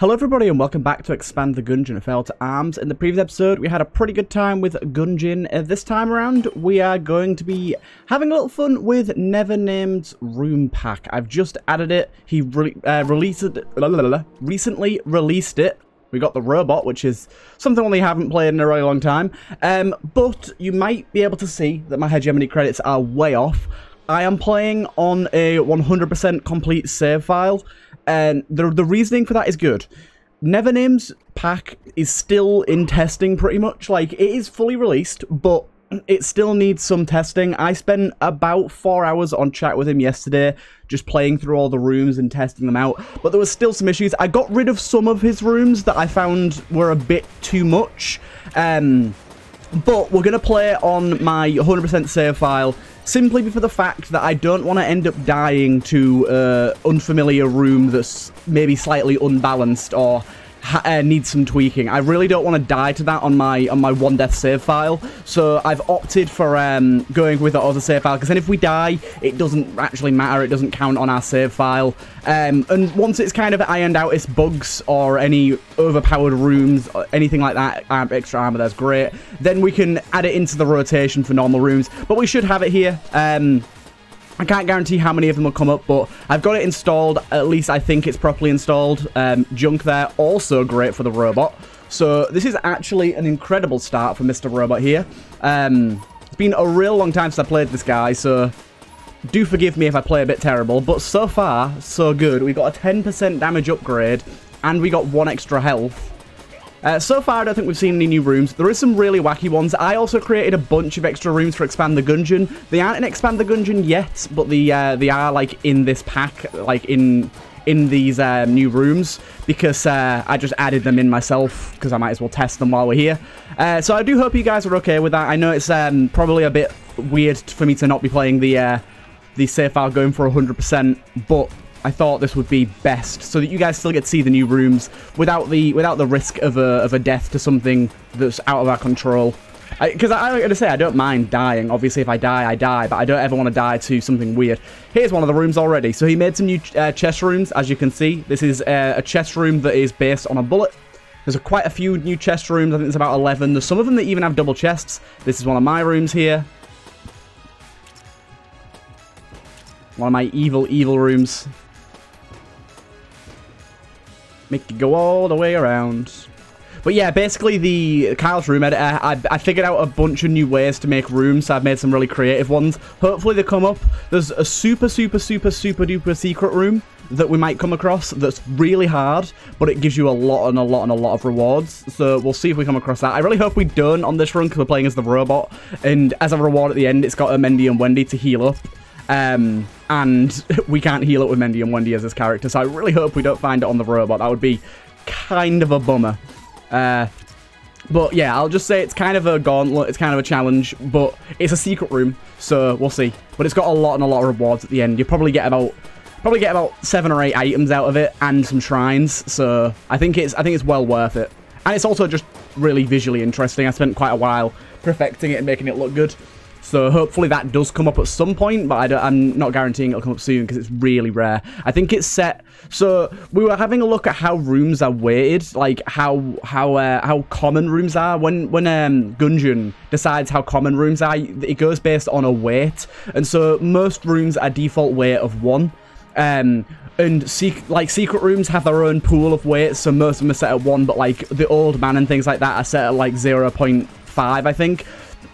Hello everybody and welcome back to Expand the Gungeon Fell to Arms. In the previous episode we had a pretty good time with Gungeon. This time around we are going to be having a little fun with NEVERNAMED'S room pack. I've just added it. He recently released it. We got the robot, which is something we haven't played in a really long time. But you might be able to see that my hegemony credits are way off. I am playing on a 100% complete save file. And the reasoning for that is good. NEVERNAMED'S pack is still in testing pretty much. Like, it is fully released, but it still needs some testing. I spent about 4 hours on chat with him yesterday, just playing through all the rooms and testing them out. But there was still some issues. I got rid of some of his rooms that I found were a bit too much. But we're going to play on my 100% save file, simply for the fact that I don't want to end up dying to an unfamiliar room that's maybe slightly unbalanced or needs some tweaking. I really don't want to die to that on my one death save file, so I've opted for going with the other save file, because then if we die, it doesn't actually matter, it doesn't count on our save file. And once it's kind of ironed out its bugs or any overpowered rooms or anything like that, extra armor, that's great, then we can add it into the rotation for normal rooms. But we should have it here. I can't guarantee how many of them will come up, but I've got it installed. At least I think it's properly installed. Junk there, also great for the robot. So this is actually an incredible start for Mr. Robot here. It's been a real long time since I played this guy, so do forgive me if I play a bit terrible. But so far, so good. We got a 10% damage upgrade, and we got 1 extra health. So far, I don't think we've seen any new rooms. There is some really wacky ones. I also created a bunch of extra rooms for Expand the Gungeon. They aren't in Expand the Gungeon yet, but they are like in this pack, like in these new rooms, because I just added them in myself because I might as well test them while we're here. So I do hope you guys are okay with that. I know it's probably a bit weird for me to not be playing the save file going for 100%, but I thought this would be best, so that you guys still get to see the new rooms without the risk of a death to something that's out of our control. Because I gotta say, I don't mind dying. Obviously, if I die, I die, but I don't ever want to die to something weird. Here's one of the rooms already. So he made some new chest rooms, as you can see. This is a chest room that is based on a bullet. There's quite a few new chest rooms. I think there's about 11. There's some of them that even have double chests. This is one of my rooms here. One of my evil rooms. Make it go all the way around. But yeah, basically the Kyle's room editor, I figured out a bunch of new ways to make rooms, so I've made some really creative ones. Hopefully they come up. There's a super duper secret room that we might come across that's really hard, but it gives you a lot of rewards. So we'll see if we come across that. I really hope we don't on this run, because we're playing as the robot, and as a reward at the end, it's got a Mendy and Wendy to heal up. And we can't heal it with Mendy and Wendy as this character, so I really hope we don't find it on the robot. That would be kind of a bummer. But yeah, I'll just say it's kind of a gauntlet, it's kind of a challenge, but it's a secret room, so we'll see. But it's got a lot of rewards at the end. You probably get about 7 or 8 items out of it and some shrines, so I think it's well worth it. And it's also just really visually interesting. I spent quite a while perfecting it and making it look good. So hopefully that does come up at some point, but I'm not guaranteeing it'll come up soon because it's really rare. I think it's set. So we were having a look at how rooms are weighted, like how common rooms are. When Gungeon decides how common rooms are, it goes based on a weight, and so most rooms are default weight of 1. And secret rooms have their own pool of weights, so most of them are set at 1, but like the old man and things like that are set at like 0.5, I think.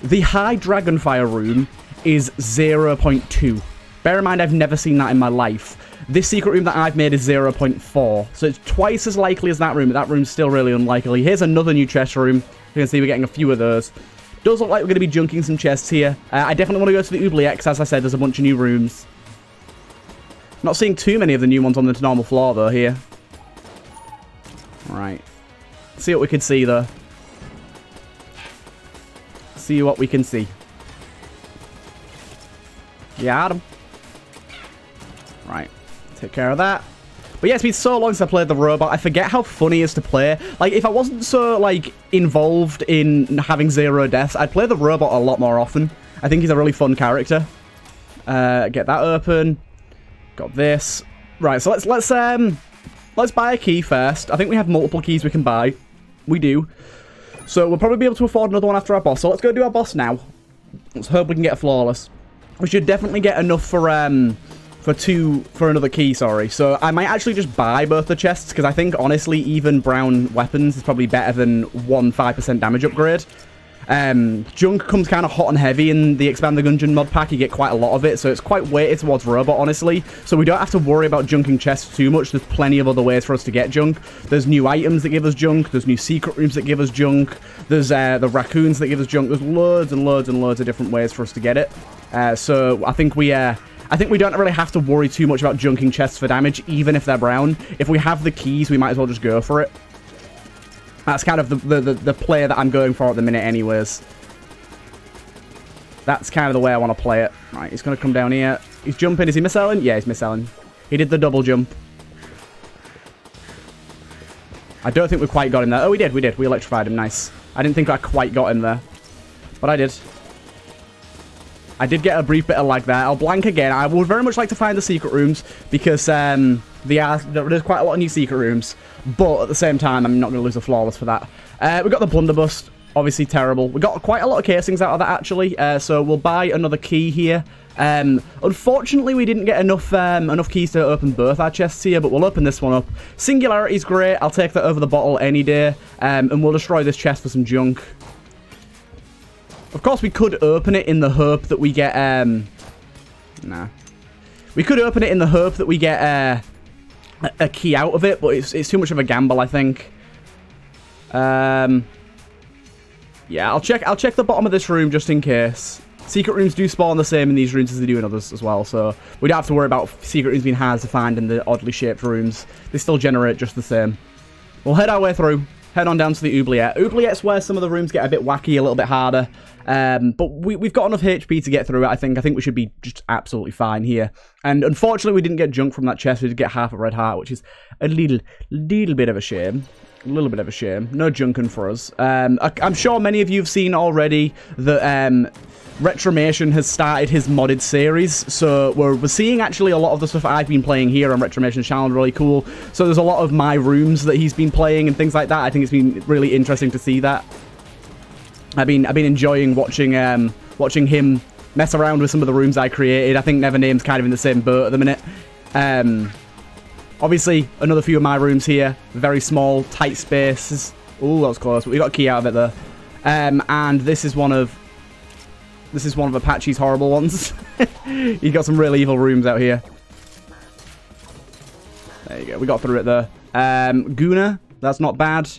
The high Dragonfire room is 0.2. Bear in mind, I've never seen that in my life. This secret room that I've made is 0.4. So it's twice as likely as that room, but that room's still really unlikely. Here's another new chest room. You can see we're getting a few of those. Does look like we're going to be junking some chests here. I definitely want to go to the Oubliette, as I said, there's a bunch of new rooms. Not seeing too many of the new ones on the normal floor, though, here. Right. See what we can see, though. See what we can see. Yeah, Adam. Right. Take care of that. But yeah, it's been so long since I played the robot. I forget how funny it is to play. Like, if I wasn't so, like, involved in having 0 deaths, I'd play the robot a lot more often. I think he's a really fun character. Get that open. Got this. Right, so let's let's buy a key first. I think we have multiple keys we can buy. We do. So we'll probably be able to afford another one after our boss. So let's go do our boss now. Let's hope we can get a flawless. We should definitely get enough for another key, sorry. So I might actually just buy both the chests, because I think, honestly, even brown weapons is probably better than 5% damage upgrade. Junk comes kind of hot and heavy in the Expand the Gungeon mod pack. You get quite a lot of it, so it's quite weighted towards robot, honestly. So we don't have to worry about junking chests too much. There's plenty of other ways for us to get junk. There's new items that give us junk. There's new secret rooms that give us junk. There's the raccoons that give us junk. There's loads and loads and loads of different ways for us to get it. So I think we don't really have to worry too much about junking chests for damage, even if they're brown. If we have the keys, we might as well just go for it. That's kind of the play that I'm going for at the minute anyways. That's kind of the way I want to play it. Right, he's going to come down here. He's jumping. Is he misselling? Yeah, he's misselling. He did the double jump. I don't think we quite got him there. Oh, we did. We did. We electrified him. Nice. I didn't think I quite got him there. But I did. I did get a brief bit of lag there. I'll blank again. I would very much like to find the secret rooms because there's quite a lot of new secret rooms. But at the same time, I'm not going to lose a flawless for that. We got the blunderbuss. Obviously terrible. We got quite a lot of casings out of that, actually. So we'll buy another key here. Unfortunately, we didn't get enough keys to open both our chests here, but we'll open this one up. Singularity's great. I'll take that over the bottle any day. And we'll destroy this chest for some junk. Of course, we could open it in the hope that we get, nah. We could open it in the hope that we get, a key out of it, but it's too much of a gamble, I think. Yeah, I'll check the bottom of this room just in case. Secret rooms do spawn the same in these rooms as they do in others as well, so we don't have to worry about secret rooms being hard to find in the oddly shaped rooms. They still generate just the same. We'll head our way through. Head on down to the oubliette. Oubliette's where some of the rooms get a bit wacky, a little bit harder. But we've got enough HP to get through it, I think. I think we should be just absolutely fine here. And unfortunately, we didn't get junk from that chest. We did get half a red heart, which is a little bit of a shame. A little bit of a shame. No junking for us. I'm sure many of you have seen already that Retromation has started his modded series, so we're seeing actually a lot of the stuff I've been playing here on Retromation's channel, really cool. So there's a lot of my rooms that he's been playing and things like that. I think it's been really interesting to see that. I've been enjoying watching him mess around with some of the rooms I created. I think NEVERNAMED'S kind of in the same boat at the minute. Obviously, another few of my rooms here, very small, tight spaces. Ooh, that was close, but we got a key out of it there. And this is one of Apache's horrible ones. He got some really evil rooms out here. There you go. We got through it there. Guna. That's not bad.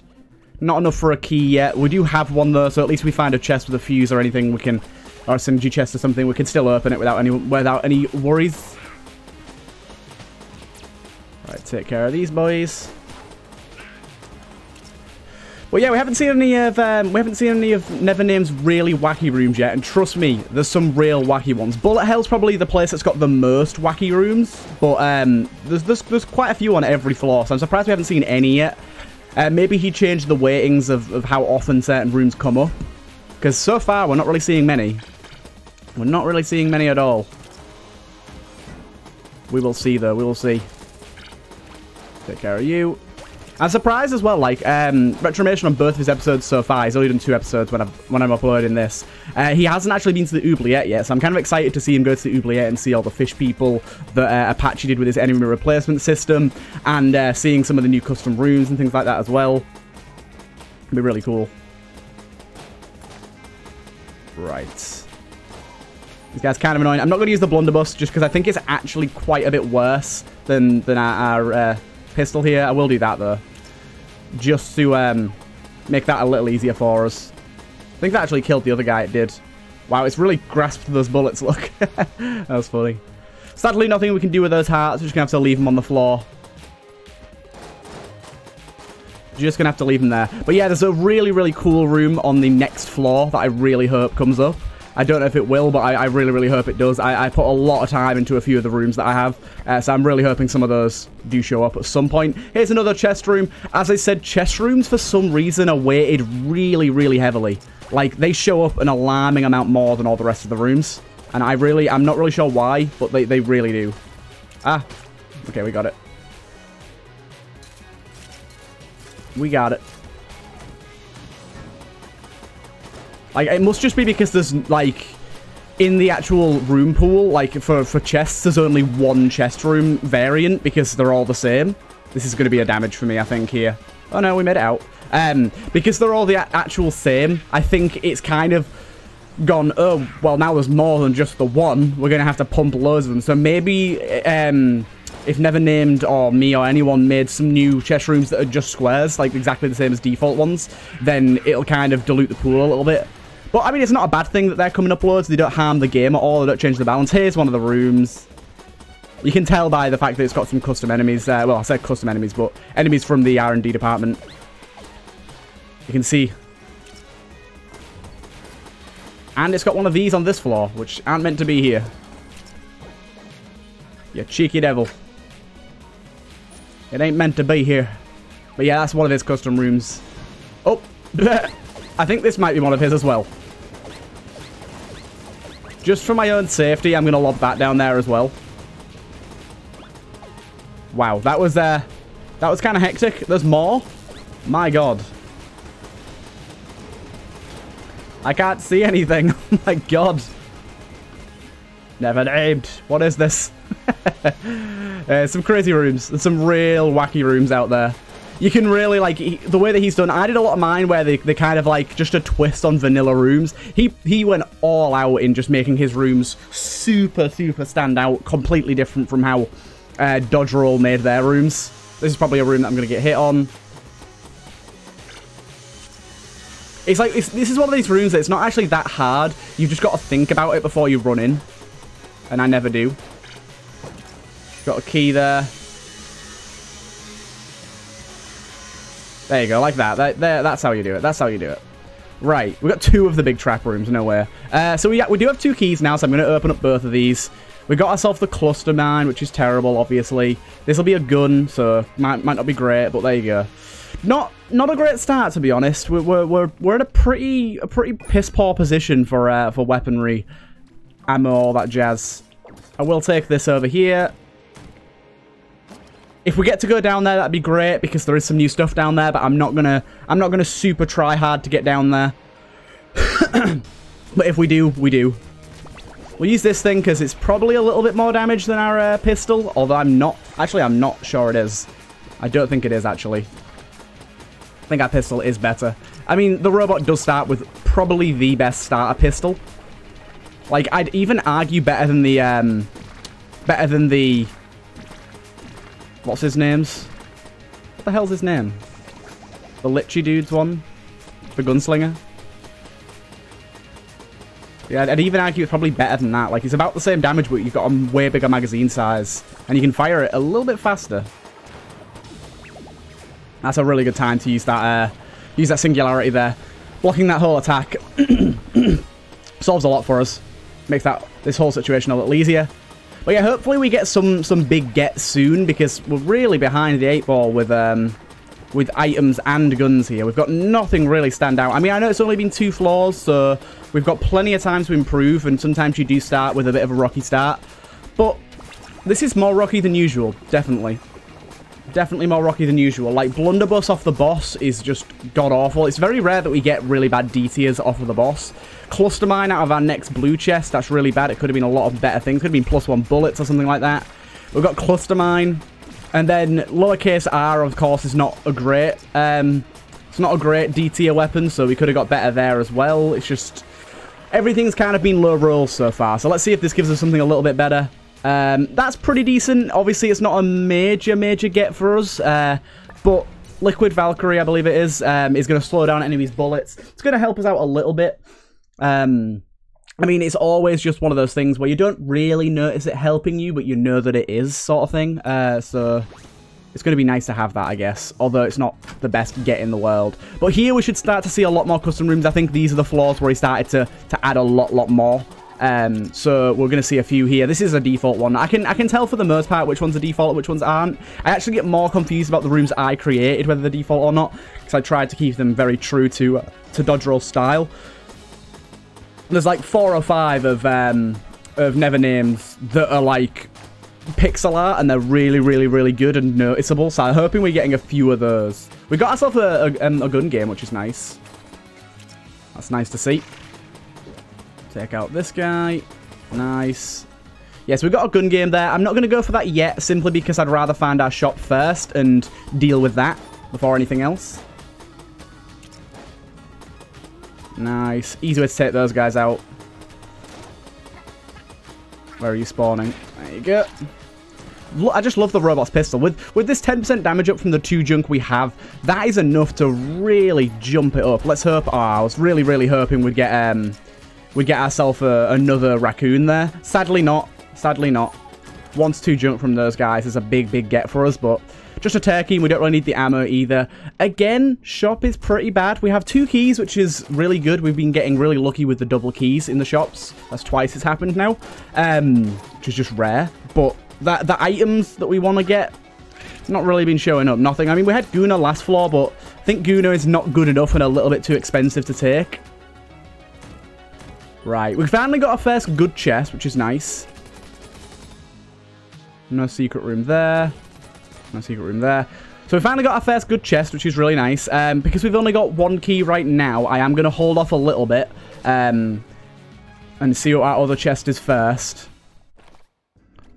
Not enough for a key yet. We do have one though, so at least we find a chest with a fuse or anything we can, or a synergy chest or something. We can still open it without any worries. Right, take care of these boys. Well, yeah, we haven't seen any of NEVERNAMED'S really wacky rooms yet, and trust me, there's some real wacky ones. Bullet Hell's probably the place that's got the most wacky rooms, but there's quite a few on every floor, so I'm surprised we haven't seen any yet. Maybe he changed the weightings of how often certain rooms come up, because so far we're not really seeing many. We're not really seeing many at all. We will see though. We will see. Take care of you. I'm surprised as well, like, Retromation on both of his episodes so far, he's only done 2 episodes when I'm uploading this. He hasn't actually been to the oubliette yet, so I'm kind of excited to see him go to the oubliette and see all the fish people that Apache did with his enemy replacement system, and seeing some of the new custom rooms and things like that as well. It'll be really cool. Right. This guy's kind of annoying. I'm not going to use the blunderbuss, just because I think it's actually quite a bit worse than our pistol here. I will do that, though. Just to make that a little easier for us. I think that actually killed the other guy, it did. Wow, it's really grasped those bullets, look. That was funny. Sadly, nothing we can do with those hearts. We're just going to have to leave them on the floor. Just going to have to leave them there. But yeah, there's a really, really cool room on the next floor that I really hope comes up. I don't know if it will, but I really, really hope it does. I put a lot of time into a few of the rooms that I have, so I'm really hoping some of those do show up at some point. Here's another chest room. As I said, chest rooms, for some reason, are weighted really, really heavily. Like, they show up an alarming amount more than all the rest of the rooms. And I'm not really sure why, but they really do. Ah, okay, we got it. We got it. Like, it must just be because there's, like, in the actual room pool, like, for chests, there's only one chest room variant because they're all the same. This is going to be a damage for me, I think, here. Oh, no, we made it out. Because they're all the actual same, I think it's kind of gone, oh, well, now there's more than just the one. We're going to have to pump loads of them. So maybe, if NEVERNAMED or me or anyone made some new chest rooms that are just squares, like exactly the same as default ones, then it'll kind of dilute the pool a little bit. But, I mean, it's not a bad thing that they're coming up loads. They don't harm the game at all. They don't change the balance. Here's one of the rooms. You can tell by the fact that it's got some custom enemies. Well, I said custom enemies, but enemies from the R&D department. You can see. And it's got one of these on this floor, which aren't meant to be here. You cheeky devil. It ain't meant to be here. But yeah, that's one of his custom rooms. Oh, I think this might be one of his as well. Just for my own safety, I'm going to lob that down there as well. Wow, that was kind of hectic. There's more? My God. I can't see anything. Oh my God. NEVERNAMED. What is this? Some crazy rooms. There's some real wacky rooms out there. You can really, like, the way that he's done, I did a lot of mine where they kind of, like, just a twist on vanilla rooms. He went all out in just making his rooms super, super stand out, completely different from how Dodge Roll made their rooms. This is probably a room that I'm going to get hit on. It's like, this is one of these rooms that it's not actually that hard. You've just got to think about it before you run in. And I never do. Got a key there. There you go, like that. That's how you do it. That's how you do it. Right, we've got two of the big trap rooms, nowhere. So we do have two keys now, so I'm going to open up both of these. We got ourselves the cluster mine, which is terrible, obviously. This will be a gun, so might not be great, but there you go. Not a great start, to be honest. We're in a pretty piss poor position for weaponry, ammo, all that jazz. I will take this over here. If we get to go down there, that'd be great because there is some new stuff down there. But I'm not gonna super try hard to get down there. But if we do, we do. We'll use this thing because it's probably a little bit more damage than our pistol. Although I'm not sure it is. I don't think it is actually. I think our pistol is better. I mean, the robot does start with probably the best starter pistol. Like, I'd even argue better than the what's his name's? What the hell's his name? The Lichy dude's one? The gunslinger? Yeah, I'd even argue it's probably better than that. Like, it's about the same damage, but you've got a way bigger magazine size. And you can fire it a little bit faster. That's a really good time to use that singularity there. Blocking that whole attack solves a lot for us. Makes this whole situation a little easier. But yeah, hopefully we get some big gets soon, because we're really behind the 8-ball with items and guns here. We've got nothing really stand out. I mean, I know it's only been 2 floors, so we've got plenty of time to improve, and sometimes you do start with a bit of a rocky start. But this is more rocky than usual, definitely. Definitely more rocky than usual. Like, blunderbuss off the boss is just god-awful. It's very rare that we get really bad D tiers off of the boss. Cluster mine out of our next blue chest, that's really bad. It could have been a lot of better things. Could have been +1 bullets or something like that. We've got cluster mine. And then lowercase r, of course, is not a great... it's not a great D tier weapon, so we could have got better there as well. It's just... everything's kind of been low rolls so far. So let's see if this gives us something a little bit better. That's pretty decent. Obviously, it's not a major get for us. But Liquid Valkyrie, I believe it is going to slow down enemies' bullets. It's going to help us out a little bit. I mean, it's always just one of those things where you don't really notice it helping you, but you know that it is, sort of thing. So it's going to be nice to have that, I guess. Although it's not the best get in the world. But here we should start to see a lot more custom rooms. I think these are the floors where he started to add a lot more. So we're going to see a few here. This is a default one. I can tell for the most part which ones are default and which ones aren't. I actually get more confused about the rooms I created, whether they're default or not, because I tried to keep them very true to Dodge Roll style. There's like 4 or 5 of NEVERNAMED'S that are like pixel art, and they're really good and noticeable. So I'm hoping we're getting a few of those. We got ourselves a gun game, which is nice. That's nice to see. Take out this guy. Nice. Yes, we've got a gun game there. I'm not going to go for that yet, simply because I'd rather find our shop first and deal with that before anything else. Nice. Easy way to take those guys out. Where are you spawning? There you go. I just love the robot's pistol. With this 10% damage up from the 2 junk we have, that is enough to really jump it up. Let's hope... Oh, I was really, really hoping we'd get ourselves another raccoon there. Sadly not. Sadly not. 1 to 2 junk from those guys is a big, big get for us, but just a turkey, and we don't really need the ammo either. Again, shop is pretty bad. We have 2 keys, which is really good. We've been getting really lucky with the double keys in the shops. That's twice it's happened now, which is just rare. But the items that we want to get, not really been showing up. Nothing. I mean, we had Guna last floor, but I think Guna is not good enough and a little bit too expensive to take. Right, we finally got our first good chest, which is nice. No secret room there. No secret room there. So we finally got our first good chest, which is really nice. Because we've only got 1 key right now, I am going to hold off a little bit and see what our other chest is first.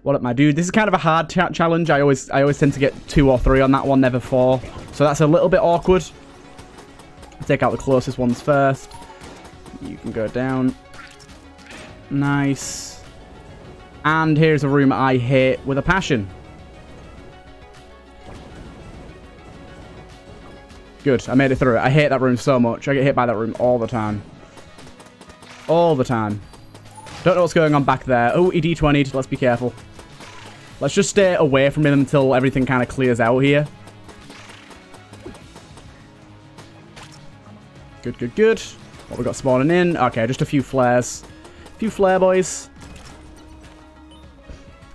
What up, my dude? This is kind of a hard challenge. I always tend to get 2 or 3 on that one, never 4. So that's a little bit awkward. I'll take out the closest ones first. You can go down. Nice. And here's a room I hate with a passion. Good, I made it through it. I hate that room so much. I get hit by that room all the time. All the time. Don't know what's going on back there. Oh, he D20'd. Let's be careful. Let's just stay away from him until everything kind of clears out here. Good, good, good. What we got spawning in? Okay, just a few flares. A few flare boys.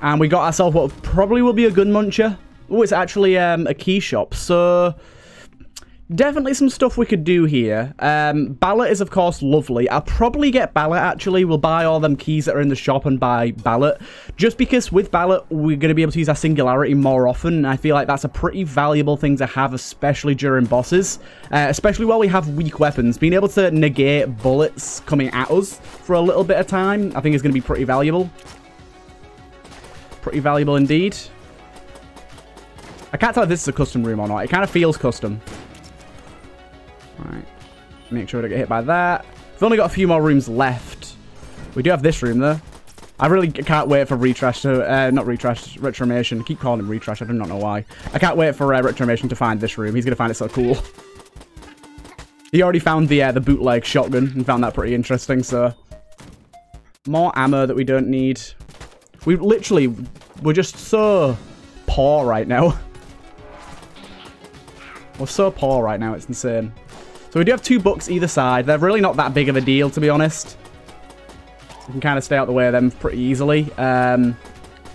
And we got ourselves what probably will be a gun muncher. Oh, it's actually a key shop. So definitely some stuff we could do here. Ballot is, of course, lovely. I'll probably get Ballot, actually. We'll buy all them keys that are in the shop and buy Ballot. Just because with Ballot, we're going to be able to use our Singularity more often. And I feel like that's a pretty valuable thing to have, especially during bosses. Especially while we have weak weapons. Being able to negate bullets coming at us for a little bit of time, I think is going to be pretty valuable. Pretty valuable indeed. I can't tell if this is a custom room or not. It kind of feels custom. Alright. Make sure to get hit by that. We've only got a few more rooms left. We do have this room, though. I really can't wait for Retrash to... not Retrash, Retromation. I keep calling him Retrash. I do not know why. I can't wait for Retromation to find this room. He's going to find it so cool. He already found the bootleg shotgun and found that pretty interesting, so... More ammo that we don't need. We're just so poor right now. We're so poor right now, it's insane. So we do have 2 books either side. They're really not that big of a deal, to be honest. We can kind of stay out the way of them pretty easily. One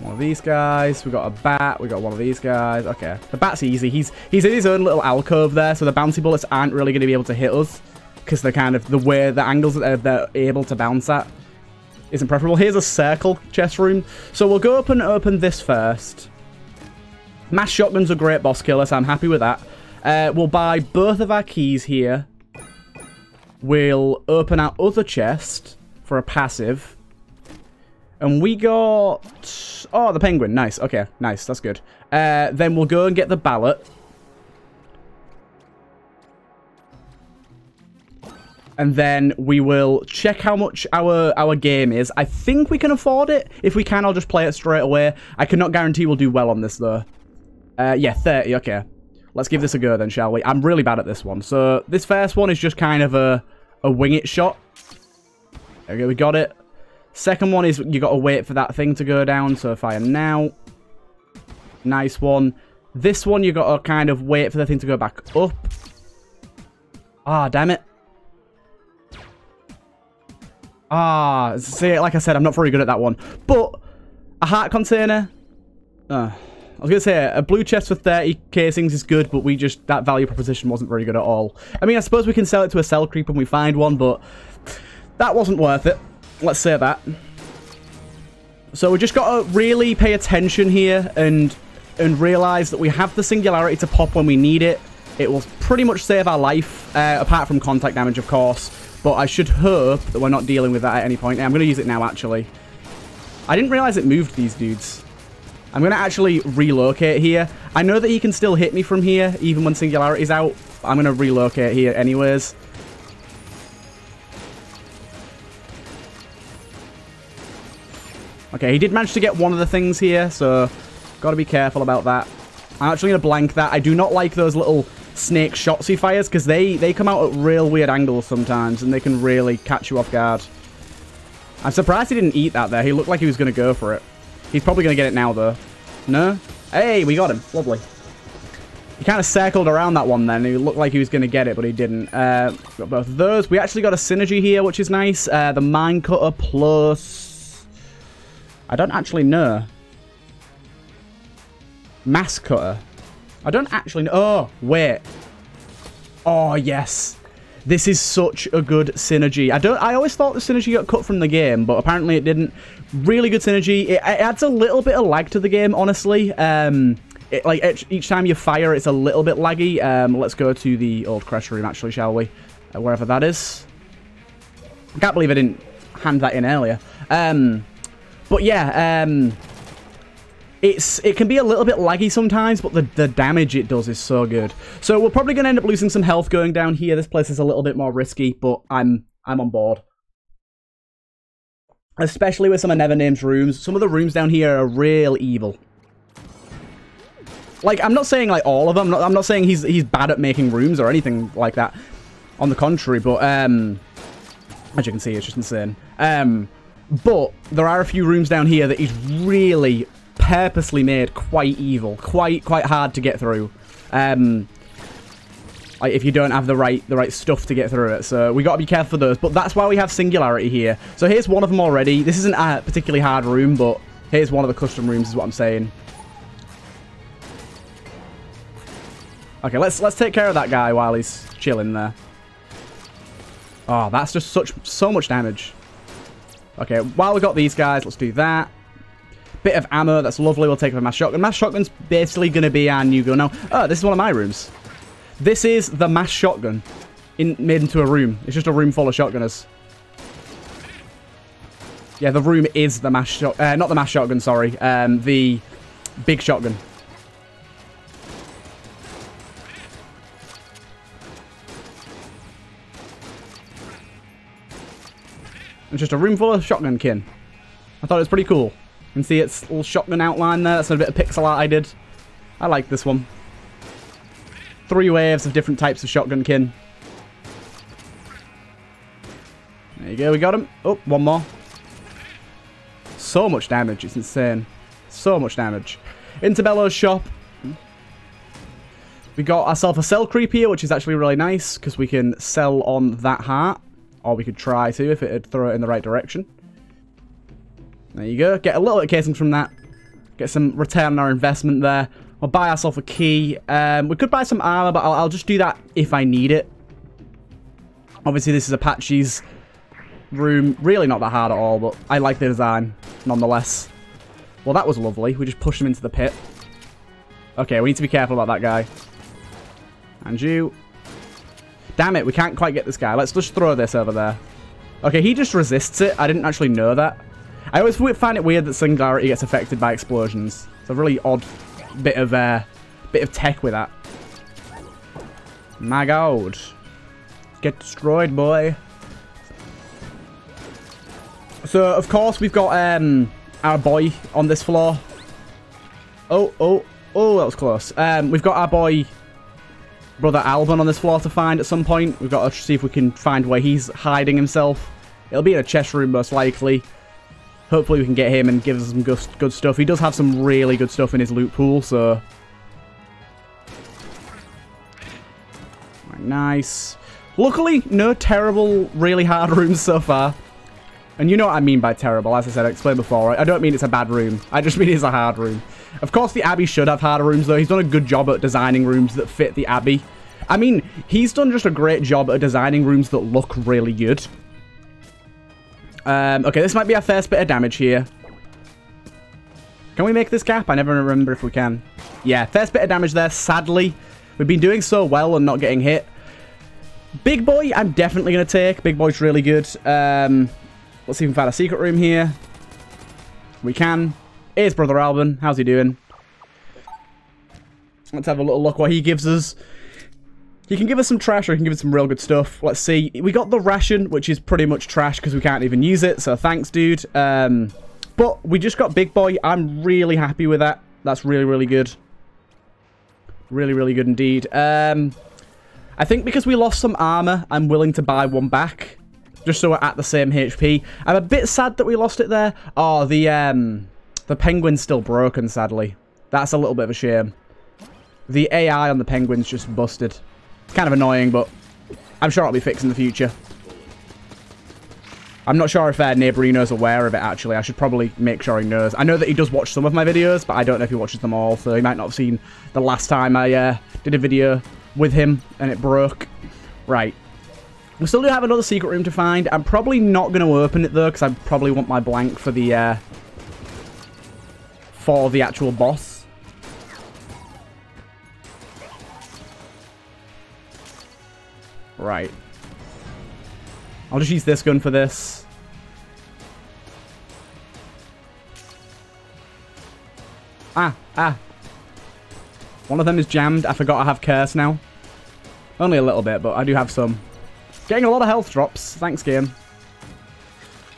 of these guys. We got a bat. We got one of these guys. Okay, the bat's easy. He's in his own little alcove there, so the bouncy bullets aren't really going to be able to hit us because they're kind of the angles that they're able to bounce at isn't preferable. Here's a circle chest room. So we'll go up and open this first. Mass shotgun's a great boss killer, so I'm happy with that. We'll buy both of our keys here. We'll open our other chest for a passive. And we got... Oh, the penguin. Nice. Okay, nice. That's good. Then we'll go and get the ballot. And then we will check how much our game is. I think we can afford it. If we can, I'll just play it straight away. I cannot guarantee we'll do well on this, though. Yeah, 30. Okay. Let's give this a go, then, shall we? I'm really bad at this one. So, this first one is just kind of a wing it shot. Okay, we got it. Second one is you got to wait for that thing to go down. So, fire now. Nice one. This one, you got to kind of wait for the thing to go back up. Ah, damn it. Ah, see, like I said, I'm not very good at that one. But a heart container. I was going to say, a blue chest for 30 casings is good, but that value proposition wasn't very good at all. I mean, I suppose we can sell it to a cell creep when we find one, but that wasn't worth it. Let's say that. So we just got to really pay attention here and realize that we have the singularity to pop when we need it. It will pretty much save our life, apart from contact damage, of course. But I should hope that we're not dealing with that at any point. I'm going to use it now, actually. I didn't realize it moved these dudes. I'm going to actually relocate here. I know that he can still hit me from here, even when Singularity's out. I'm going to relocate here anyways. Okay, he did manage to get one of the things here, so got to be careful about that. I'm actually going to blank that. I do not like those little snake shots he fires, because they come out at real weird angles sometimes, and they can really catch you off guard. I'm surprised he didn't eat that there. He looked like he was going to go for it. He's probably going to get it now, though. No? Hey, we got him. Lovely. He kind of circled around that one then. He looked like he was going to get it, but he didn't. Got both of those. We actually got a synergy here, which is nice. The Mine Cutter plus... I don't actually know. Mass Cutter. I don't actually know. Oh, wait. Oh, yes. This is such a good synergy. I always thought the synergy got cut from the game, but apparently it didn't. Really good synergy. It adds a little bit of lag to the game, honestly. Like each time you fire, it's a little bit laggy. Let's go to the old crash room, actually, shall we? Wherever that is. I can't believe I didn't hand that in earlier. But yeah, it can be a little bit laggy sometimes, but the damage it does is so good. So we're probably going to end up losing some health going down here. This place is a little bit more risky, but I'm on board. Especially with some of NEVERNAMED'S rooms. Some of the rooms down here are real evil. Like, I'm not saying, like, all of them. I'm not saying he's bad at making rooms or anything like that. On the contrary, but, as you can see, it's just insane. But there are a few rooms down here that he's really purposely made quite evil. Quite hard to get through. Like, if you don't have the right stuff to get through it. So we got to be careful for those. But that's why we have Singularity here. So here's one of them already. This isn't a particularly hard room, but here's one of the custom rooms is what I'm saying. Okay, let's take care of that guy while he's chilling there. Oh, that's just so much damage. Okay, while we got these guys, let's do that. Bit of ammo, that's lovely. We'll take a mass shotgun. Mass shotgun's basically going to be our new gun now. Oh, this is one of my rooms. This is the mass shotgun made into a room. It's just a room full of shotgunners. Yeah, the room is the mass shotgun. Not the mass shotgun, sorry. The big shotgun. It's just a room full of shotgun kin. I thought it was pretty cool. You can see its little shotgun outline there. That's a bit of pixel art I did. I like this one. 3 waves of different types of shotgun kin. There you go, we got him. Oh, one more. So much damage, it's insane. So much damage. Into Bellows' shop. We got ourselves a sell creep here, which is actually really nice, because we can sell on that heart. Or we could try to, if it'd throw it in the right direction. There you go. Get a little bit of casing from that. Get some return on our investment there. We'll buy ourselves a key. We could buy some armor, but I'll just do that if I need it. Obviously, this is Apache's room. Really not that hard at all, but I like the design nonetheless. Well, that was lovely. We just pushed him into the pit. Okay, we need to be careful about that guy. And you. Damn it, we can't quite get this guy. Let's just throw this over there. Okay, he just resists it. I didn't actually know that. I always find it weird that Singularity gets affected by explosions. It's a really odd bit of tech with that. My god. Get destroyed, boy. So, of course, we've got our boy on this floor. Oh, that was close. We've got our boy... Brother Alban on this floor to find at some point. We've got to see if we can find where he's hiding himself. It'll be in a chest room most likely. Hopefully we can get him and give us some good stuff. He does have some really good stuff in his loot pool, so... Right, nice. Luckily, no terrible, really hard rooms so far. And you know what I mean by terrible, as I said, I explained before, right? I don't mean it's a bad room. I just mean it's a hard room. Of course, the Abbey should have harder rooms, though. He's done a good job at designing rooms that fit the Abbey. I mean, he's done just a great job at designing rooms that look really good. Okay, this might be our first bit of damage here. Can we make this gap? I never remember if we can. Yeah, first bit of damage there. Sadly, We've been doing so well and not getting hit. Big boy, I'm definitely going to take. Big boy's really good. Let's see if we can find a secret room here. We can. Here's Brother Alban. How's he doing? Let's have a little look what he gives us. He can give us some trash or he can give us some real good stuff. Let's see. We got the ration, which is pretty much trash because we can't even use it. So thanks, dude. But we just got Big Boy. I'm really happy with that. That's really, really good. Really, really good indeed. I think because we lost some armor, I'm willing to buy one back. Just so we're at the same HP. I'm a bit sad that we lost it there. Oh, the penguin's still broken, sadly. That's a little bit of a shame. The AI on the penguin's just busted. It's kind of annoying, but I'm sure it'll be fixed in the future. I'm not sure if Neighborino's aware of it, actually. I should probably make sure he knows. I know that he does watch some of my videos, but I don't know if he watches them all, so he might not have seen the last time I did a video with him and it broke. Right. We still do have another secret room to find. I'm probably not going to open it, though, because I probably want my blank for the actual boss. Right. I'll just use this gun for this. Ah. One of them is jammed. I forgot I have curse now. Only a little bit, but I do have some. Getting a lot of health drops. Thanks, game.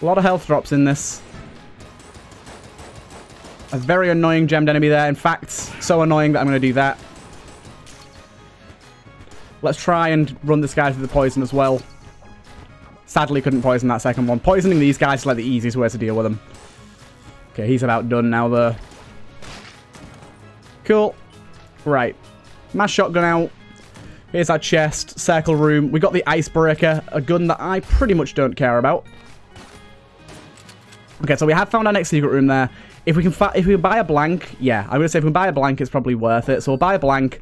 A lot of health drops in this. A very annoying gemmed enemy there. In fact, so annoying that I'm going to do that. Let's try and run this guy through the poison as well. Sadly, couldn't poison that second one. Poisoning these guys is like the easiest way to deal with them. Okay, he's about done now, though. Cool. Right. Mass shotgun out. Here's our chest. Circle room. We got the icebreaker, a gun that I pretty much don't care about. Okay, so we have found our next secret room there. If we buy a blank, yeah, I'm going to say if we buy a blank, it's probably worth it. So we'll buy a blank.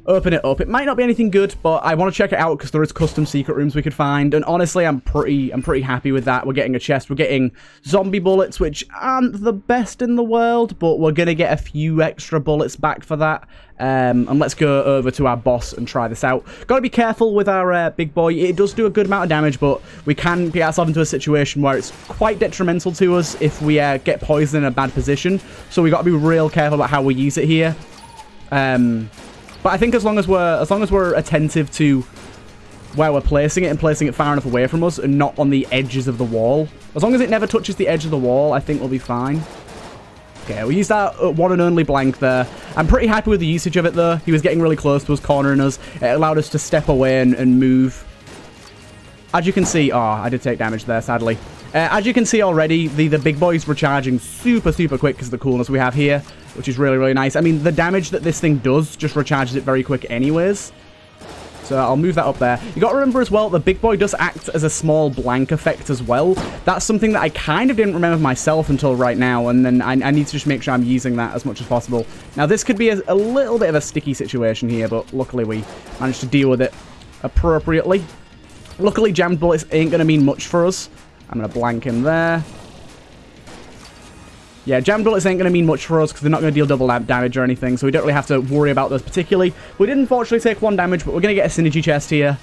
Open it up. It might not be anything good, but I want to check it out because there is custom secret rooms we could find. And honestly, I'm pretty happy with that. We're getting a chest. We're getting zombie bullets, which aren't the best in the world, but we're going to get a few extra bullets back for that. And let's go over to our boss and try this out. Got to be careful with our big boy. It does do a good amount of damage, but we can get ourselves into a situation where it's quite detrimental to us if we get poisoned in a bad position. So we got to be real careful about how we use it here. But I think as long as we're attentive to where we're placing it and placing it far enough away from us and not on the edges of the wall, as long as it never touches the edge of the wall, I think we'll be fine. Okay, we used our one and only blank there. I'm pretty happy with the usage of it, though. He was getting really close to us, cornering us. It allowed us to step away and move. As you can see... Oh, I did take damage there, sadly. As you can see already, the big boy's recharging super quick because of the coolness we have here, which is really nice. I mean, the damage that this thing does just recharges it very quick anyways. So I'll move that up there. You got to remember as well, the big boy does act as a small blank effect as well. That's something that I kind of didn't remember myself until right now, and then I need to just make sure I'm using that as much as possible. Now, this could be a little bit of a sticky situation here, but luckily we managed to deal with it appropriately. Luckily, jammed bullets ain't going to mean much for us. I'm going to blank him there. Yeah, jammed bullets ain't going to mean much for us because they're not going to deal double damage or anything, so we don't really have to worry about those particularly. We did unfortunately take one damage, but we're going to get a synergy chest here.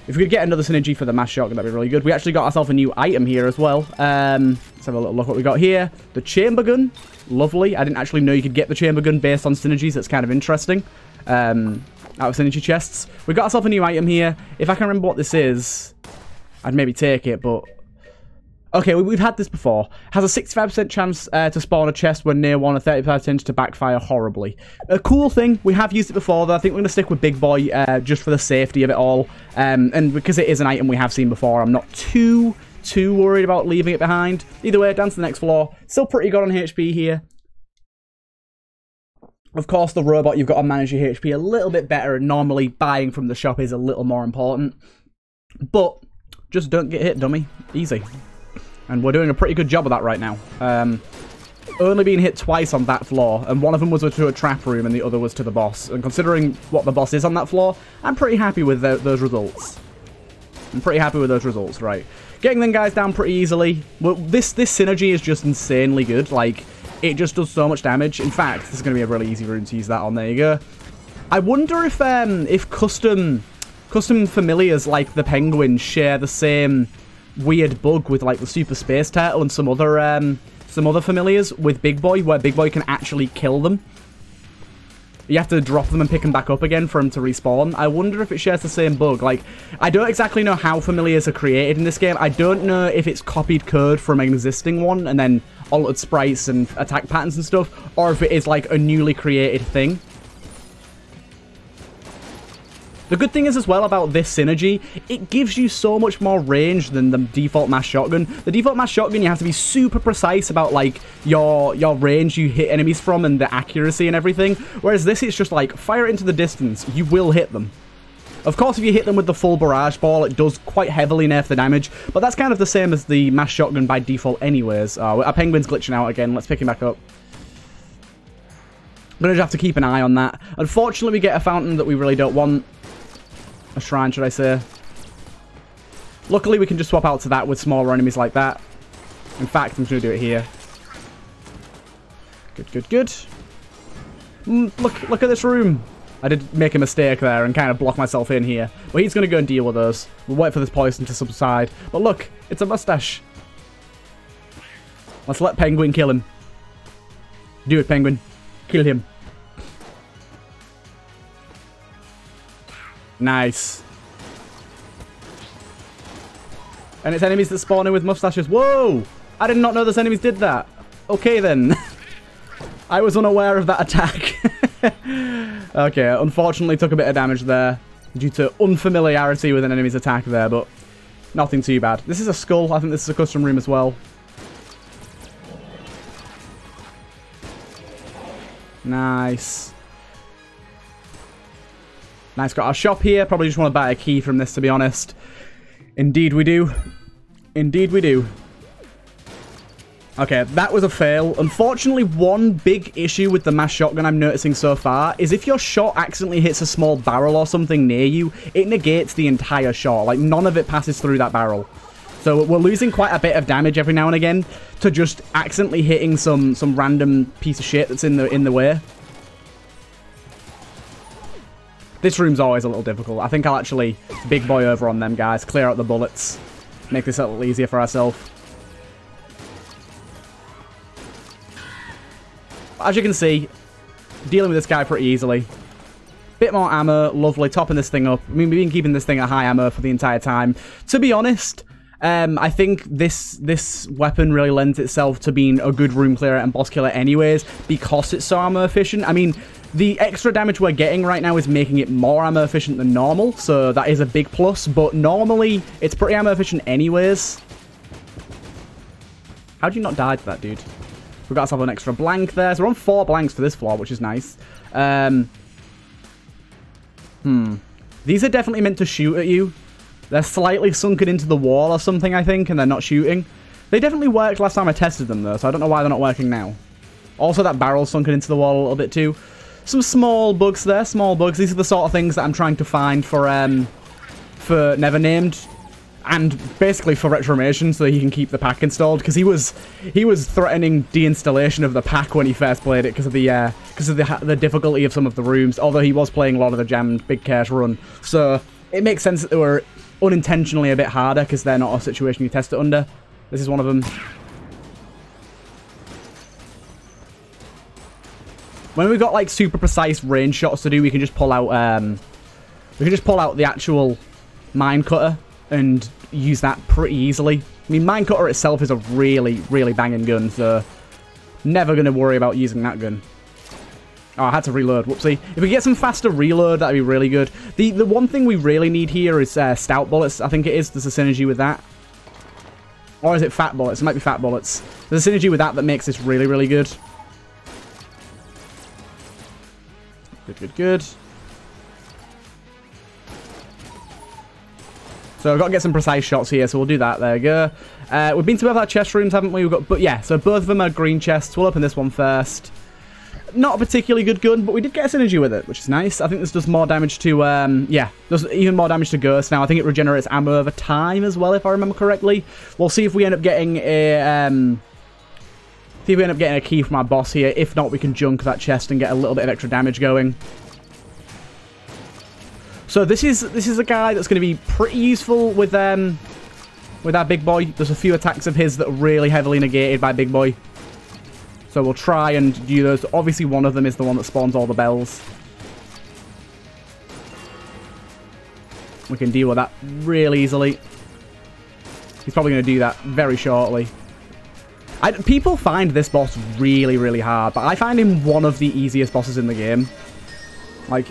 If we could get another synergy for the mass shotgun, that'd be really good. We actually got ourselves a new item here as well. Let's have a little look what we got here. The chamber gun. Lovely. I didn't actually know you could get the chamber gun based on synergies. That's kind of interesting. Out of synergy chests. We got ourselves a new item here. If I can remember what this is, I'd maybe take it, but... Okay, we've had this before. Has a 65% chance to spawn a chest when near one, a 35% to backfire horribly. A cool thing. We have used it before, though. I think we're going to stick with Big Boy just for the safety of it all. And because it is an item we have seen before, I'm not too worried about leaving it behind. Either way, down to the next floor. Still pretty good on HP here. Of course, the robot, you've got to manage your HP a little bit better, and normally buying from the shop is a little more important. But just don't get hit, dummy. Easy. And we're doing a pretty good job of that right now. Only being hit twice on that floor, and one of them was to a trap room and the other was to the boss. And considering what the boss is on that floor, I'm pretty happy with those results. I'm pretty happy with those results, right. Getting them guys down pretty easily. Well, this synergy is just insanely good. Like, it just does so much damage. In fact, this is going to be a really easy room to use that on. There you go. I wonder if custom familiars like the penguins share the same weird bug with like the super space turtle and some other familiars with Big Boy, where Big Boy can actually kill them. You have to drop them and pick them back up again for them to respawn. I wonder if it shares the same bug. Like, I don't exactly know how familiars are created in this game. I don't know if it's copied code from an existing one and then altered sprites and attack patterns and stuff, or if it is like a newly created thing. The good thing is as well about this synergy, it gives you so much more range than the default mass shotgun. The default mass shotgun, you have to be super precise about like your range you hit enemies from and the accuracy and everything. Whereas this, it's just like fire it into the distance, you will hit them. Of course, if you hit them with the full barrage ball, it does quite heavily nerf the damage, but that's kind of the same as the mass shotgun by default anyways. Our penguin's glitching out again. Let's pick him back up. I'm going to have to keep an eye on that. Unfortunately, we get a fountain that we really don't want. A shrine, should I say. Luckily, we can just swap out to that with smaller enemies like that. In fact, I'm just going to do it here. Good, good, good. Look at this room. I did make a mistake there and kind of block myself in here. But he's going to go and deal with those. We'll wait for this poison to subside. But look, it's a mustache. Let's let Penguin kill him. Do it, Penguin. Kill him. Nice. And it's enemies that spawn in with mustaches. Whoa! I did not know those enemies did that. Okay, then. I was unaware of that attack. Okay, unfortunately took a bit of damage there due to unfamiliarity with an enemy's attack there, but nothing too bad. This is a skull. I think this is a custom room as well. Nice. Nice, got our shop here. Probably just want to buy a key from this, to be honest. Indeed we do. Indeed we do. Okay, that was a fail. Unfortunately, one big issue with the mass shotgun I'm noticing so far is if your shot accidentally hits a small barrel or something near you, it negates the entire shot. Like, none of it passes through that barrel. So we're losing quite a bit of damage every now and again to just accidentally hitting some random piece of shit that's in the way. This room's always a little difficult. I think I'll actually big boy over on them guys, clear out the bullets, make this a little easier for ourselves. As you can see, dealing with this guy pretty easily. Bit more ammo, lovely, topping this thing up. I mean, we've been keeping this thing at high ammo for the entire time. To be honest, I think this weapon really lends itself to being a good room clearer and boss killer anyways, because it's so ammo efficient. I mean, the extra damage we're getting right now is making it more ammo efficient than normal, so that is a big plus, but normally it's pretty ammo efficient anyways. How'd you not die to that, dude? We've got ourselves an extra blank there, so we're on 4 blanks for this floor, which is nice. These are definitely meant to shoot at you. They're slightly sunken into the wall or something, I think, and they're not shooting. They definitely worked last time I tested them, though, so I don't know why they're not working now. Also, that barrel's sunken into the wall a little bit, too. Some small bugs there, small bugs. These are the sort of things that I'm trying to find for Nevernamed, and basically for Retromation, so he can keep the pack installed, because he was threatening deinstallation of the pack when he first played it because of the difficulty of some of the rooms, although he was playing a lot of the jammed Big Cash run. So it makes sense that they were unintentionally a bit harder, because they're not a situation you test it under. This is one of them. When we've got like super precise range shots to do, we can just pull out the actual mine cutter and use that pretty easily. I mean, mine cutter itself is a really, really banging gun, so never going to worry about using that gun. Oh, I had to reload. Whoopsie. If we get some faster reload, that'd be really good. The one thing we really need here is stout bullets. I think it is. There's a synergy with that. Or is it fat bullets? It might be fat bullets. There's a synergy with that makes this really, really good. Good, good, good. So I've got to get some precise shots here, so we'll do that. There we go. We've been to both our chest rooms, haven't we? But yeah, so both of them are green chests. We'll open this one first. Not a particularly good gun, but we did get a synergy with it, which is nice. I think this does more damage to, yeah, does even more damage to Ghost now. I think it regenerates ammo over time as well, if I remember correctly. We'll see if we end up getting a, key from our boss here. If not, we can junk that chest and get a little bit of extra damage going. So this is a guy that's going to be pretty useful with our big boy. There's a few attacks of his that are really heavily negated by big boy. So we'll try and do those. Obviously, one of them is the one that spawns all the bells. We can deal with that really easily. He's probably going to do that very shortly. People find this boss really, really hard, but I find him one of the easiest bosses in the game. Like,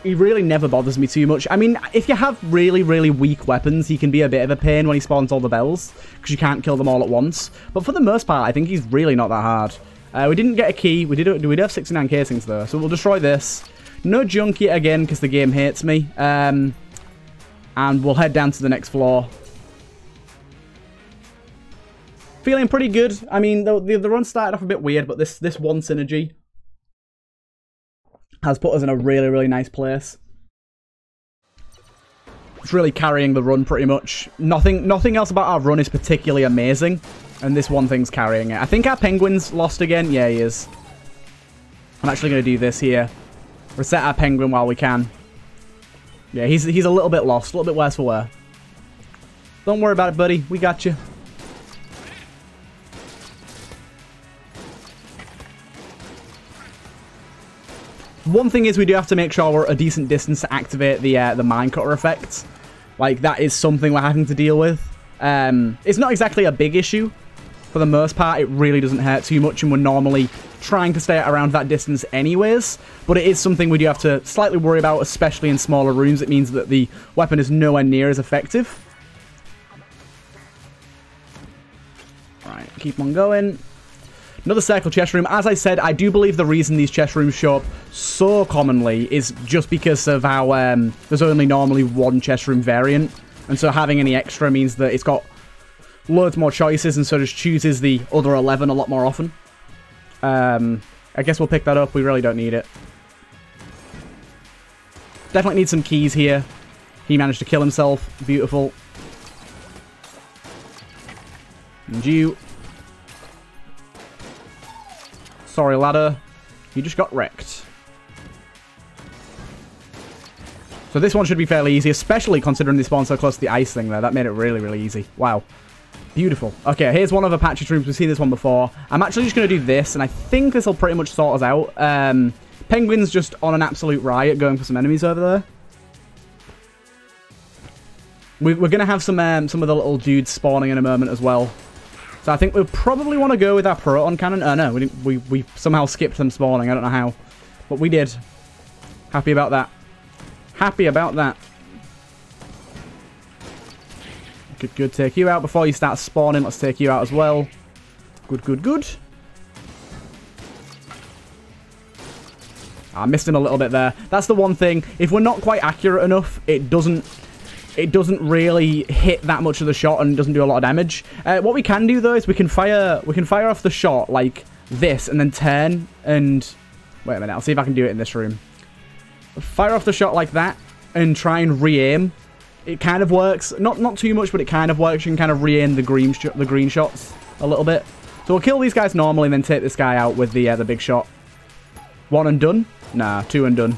he really never bothers me too much. I mean, if you have really, really weak weapons, he can be a bit of a pain when he spawns all the bells, because you can't kill them all at once. But for the most part, I think he's really not that hard. We didn't get a key. We did have 69 casings, though, so we'll destroy this. No junk yet again, because the game hates me. And we'll head down to the next floor. Feeling pretty good. I mean, the run started off a bit weird, but this one synergy has put us in a really, really nice place. It's really carrying the run pretty much. Nothing else about our run is particularly amazing, and this one thing's carrying it. I think our penguin's lost again. Yeah, he is. I'm actually going to do this here. Reset our penguin while we can. Yeah, he's a little bit lost, a little bit worse for wear. Don't worry about it, buddy. We got you. One thing is we do have to make sure we're at a decent distance to activate the minecutter effect. Like, that is something we're having to deal with. It's not exactly a big issue. For the most part, it really doesn't hurt too much, and we're normally trying to stay around that distance anyways. But it is something we do have to slightly worry about, especially in smaller rooms. It means that the weapon is nowhere near as effective. Right, keep on going. Another circle chest room. As I said, I do believe the reason these chest rooms show up so commonly is just because of how there's only normally one chest room variant. And so having any extra means that it's got loads more choices, and so just chooses the other 11 a lot more often. I guess we'll pick that up. We really don't need it. Definitely need some keys here. He managed to kill himself. Beautiful. And you... Sorry, ladder. You just got wrecked. So this one should be fairly easy, especially considering they spawn so close to the ice thing there. That made it really, really easy. Wow. Beautiful. Okay, here's one of the Apache's rooms. We've seen this one before. I'm actually just going to do this, and I think this will pretty much sort us out. Penguin's just on an absolute riot going for some enemies over there. We're going to have some of the little dudes spawning in a moment as well. So I think we'll probably want to go with our proton cannon. Oh no, we somehow skipped them spawning. I don't know how, but we did. Happy about that. Happy about that. Good. Take you out before you start spawning. Let's take you out as well. Good. I missed him a little bit there. That's the one thing. If we're not quite accurate enough, it doesn't really hit that much of the shot and doesn't do a lot of damage. What we can do though is we can fire off the shot like this and then turn and... Wait a minute, I'll see if I can do it in this room. Fire off the shot like that and try and re-aim. It kind of works. Not too much, but it kind of works. You can kind of re-aim the green shots a little bit. So we'll kill these guys normally and then take this guy out with the big shot. One and done? Nah, two and done.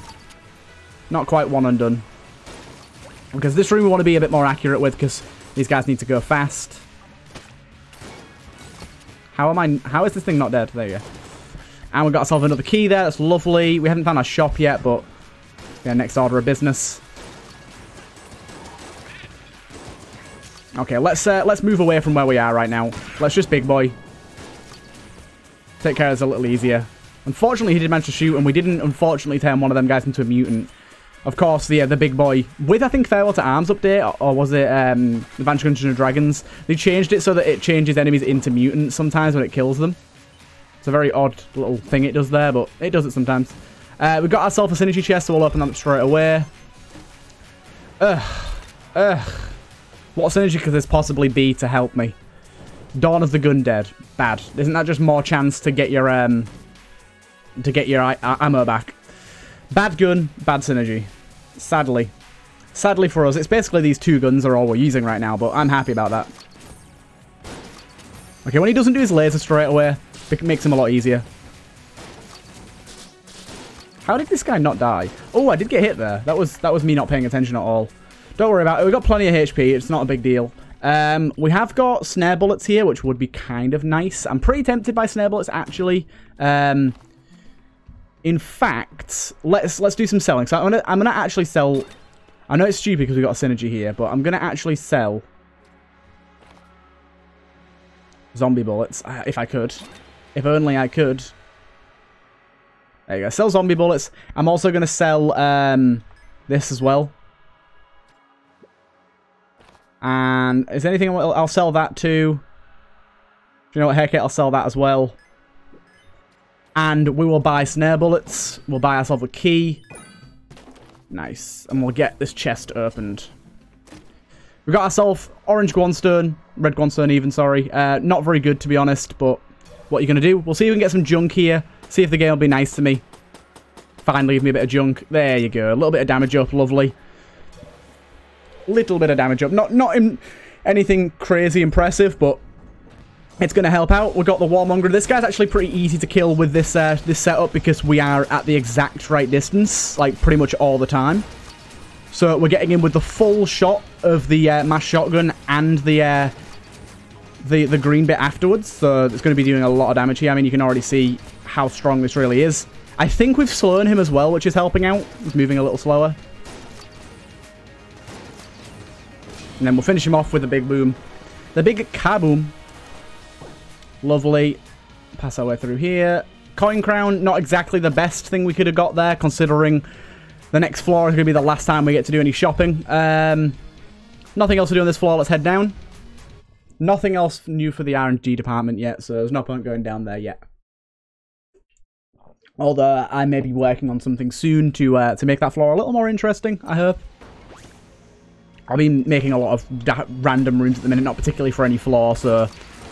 Not quite one and done. Because this room we want to be a bit more accurate with, because these guys need to go fast. How is this thing not dead? There you go. And we've got ourselves another key there. That's lovely. We haven't found our shop yet, but yeah, next order of business. Okay, let's move away from where we are right now. Let's just big boy. Take care of this a little easier. Unfortunately, he did manage to shoot, and we didn't, unfortunately, turn one of them guys into a mutant. Of course, the big boy, with, I think, Farewell to Arms update, or was it Advanced Dungeons and Dragons, they changed it so that it changes enemies into mutants sometimes when it kills them. It's a very odd little thing it does there, but it does it sometimes. We've got ourselves a synergy chest, so we'll open that straight away. What synergy could this possibly be to help me? Dawn of the Gun dead. Bad. Isn't that just more chance to get your ammo back? Bad gun, bad synergy. Sadly. Sadly for us, it's basically these two guns are all we're using right now, but I'm happy about that. Okay, when he doesn't do his laser straight away, it makes him a lot easier. How did this guy not die? Oh, I did get hit there. That was me not paying attention at all. Don't worry about it. We've got plenty of HP. It's not a big deal. We have got snare bullets here, which would be kind of nice. I'm pretty tempted by snare bullets, actually. In fact, let's do some selling. So I'm gonna actually sell. I know it's stupid because we've got a synergy here, but I'm gonna actually sell zombie bullets if I could. If only I could. There you go. Sell zombie bullets. I'm also gonna sell this as well. And is there anything I'll sell that too? Do you know what? Heck it, I'll sell that as well. And we will buy snare bullets. We'll buy ourselves a key. Nice. And we'll get this chest opened. We've got ourselves orange guanstone. Red guanstone even, sorry. Not very good, to be honest, but what are you going to do? We'll see if we can get some junk here. See if the game will be nice to me. Finally, give me a bit of junk. There you go. A little bit of damage up. Lovely. Little bit of damage up. Not in anything crazy impressive, but it's going to help out. We've got the warmonger. This guy's actually pretty easy to kill with this this setup because we are at the exact right distance, like pretty much all the time. So we're getting in with the full shot of the mass shotgun and the green bit afterwards. So it's going to be doing a lot of damage here. I mean, you can already see how strong this really is. I think we've slowed him as well, which is helping out. He's moving a little slower. And then we'll finish him off with the big boom. The big kaboom. Lovely. Pass our way through here. Coin crown, not exactly the best thing we could have got there, considering the next floor is going to be the last time we get to do any shopping. Nothing else to do on this floor. Let's head down. Nothing else new for the R&D department yet, so there's no point going down there yet. Although I may be working on something soon to make that floor a little more interesting, I hope. I've been making a lot of random rooms at the minute, not particularly for any floor, so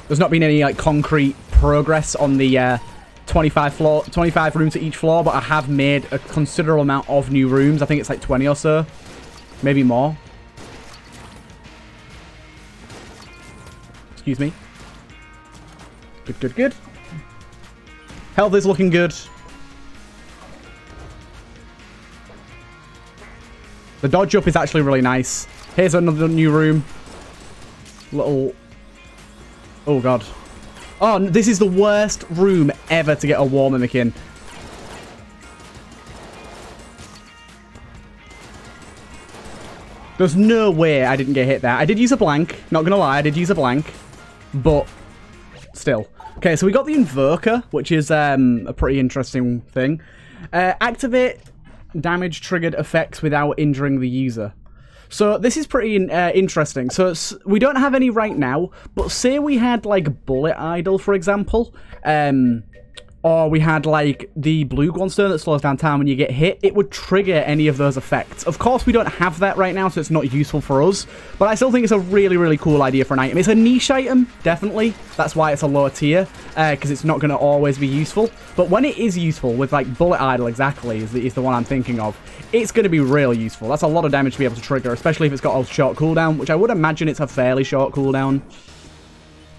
there's not been any like concrete progress on the 25 rooms at each floor, but I have made a considerable amount of new rooms. I think it's like 20 or so, maybe more. Excuse me. Good, good, good. Health is looking good. The dodge up is actually really nice. Here's another new room. Little... Oh, God. Oh, this is the worst room ever to get a war mimic in. There's no way I didn't get hit there. I did use a blank. Not gonna lie, I did use a blank. But still. Okay, so we got the Invoker, which is a pretty interesting thing. Activate damage triggered effects without injuring the user. So this is pretty interesting. So we don't have any right now, but say we had like Bullet Idol, for example, or we had like the blue Gunstone that slows down time when you get hit, it would trigger any of those effects. Of course, we don't have that right now, so it's not useful for us, but I still think it's a really, really cool idea for an item. It's a niche item, definitely. That's why it's a lower tier, because it's not going to always be useful. But when it is useful, with like Bullet Idol exactly, is the one I'm thinking of, it's going to be real useful. That's a lot of damage to be able to trigger, especially if it's got a short cooldown, which I would imagine it's a fairly short cooldown.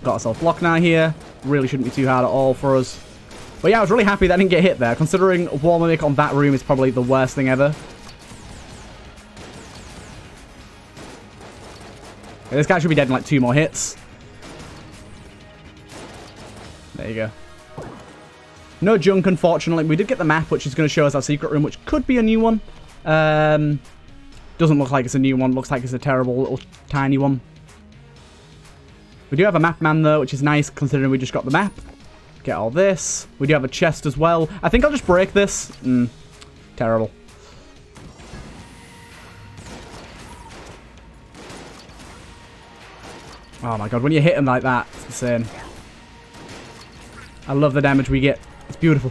Got ourselves block now here. Really shouldn't be too hard at all for us. But yeah, I was really happy that I didn't get hit there, considering War Mimic on that room is probably the worst thing ever. Okay, this guy should be dead in like 2 more hits. There you go. No junk, unfortunately. We did get the map, which is going to show us our secret room, which could be a new one. Doesn't look like it's a new one. Looks like it's a terrible little tiny one. We do have a map man, though, which is nice, considering we just got the map. Get all this. We do have a chest as well. I think I'll just break this. Terrible. Oh my god, when you hit him like that, it's insane. I love the damage we get. It's beautiful.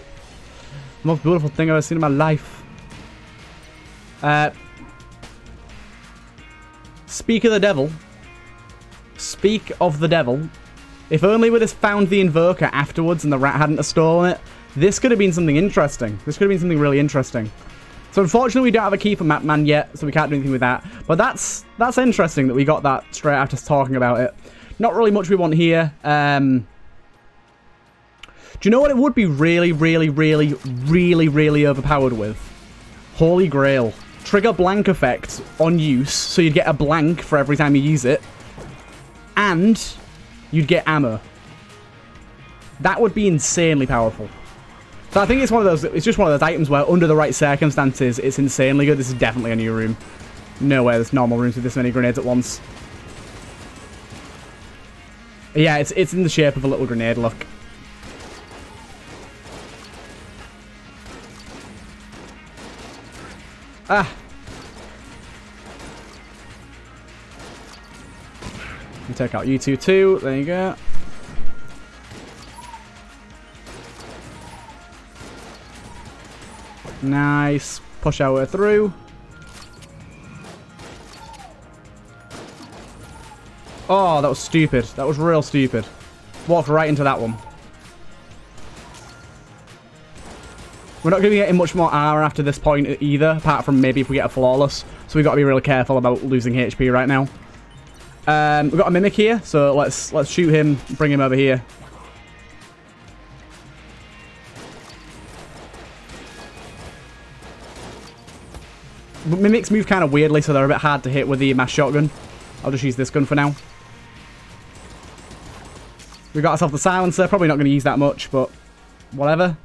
The most beautiful thing I've ever seen in my life. Speak of the devil. Speak of the devil. If only we'd have found the Invoker afterwards and the rat hadn't have stolen it, this could have been something interesting. This could have been something really interesting. So unfortunately we don't have a key for Map Man yet, so we can't do anything with that. But that's interesting that we got that straight after talking about it. Not really much we want here. Do you know what it would be really, really, really, really, really overpowered with? Holy Grail. Trigger blank effect on use, so you'd get a blank for every time you use it. And you'd get ammo. That would be insanely powerful. So I think it's one of those, it's just one of those items where under the right circumstances, it's insanely good. This is definitely a new room. No way there's normal rooms with this many grenades at once. Yeah, it's in the shape of a little grenade, look. Ah. You take out you two too. There you go. Nice. Push our way through. Oh, that was stupid. That was real stupid. Walked right into that one. We're not going to be getting much more armor after this point either, apart from maybe if we get a flawless. So we've got to be really careful about losing HP right now. We've got a mimic here, so let's shoot him, bring him over here. Mimics move kind of weirdly, so they're a bit hard to hit with the mass shotgun. I'll just use this gun for now. We got ourselves the silencer. Probably not going to use that much, but whatever.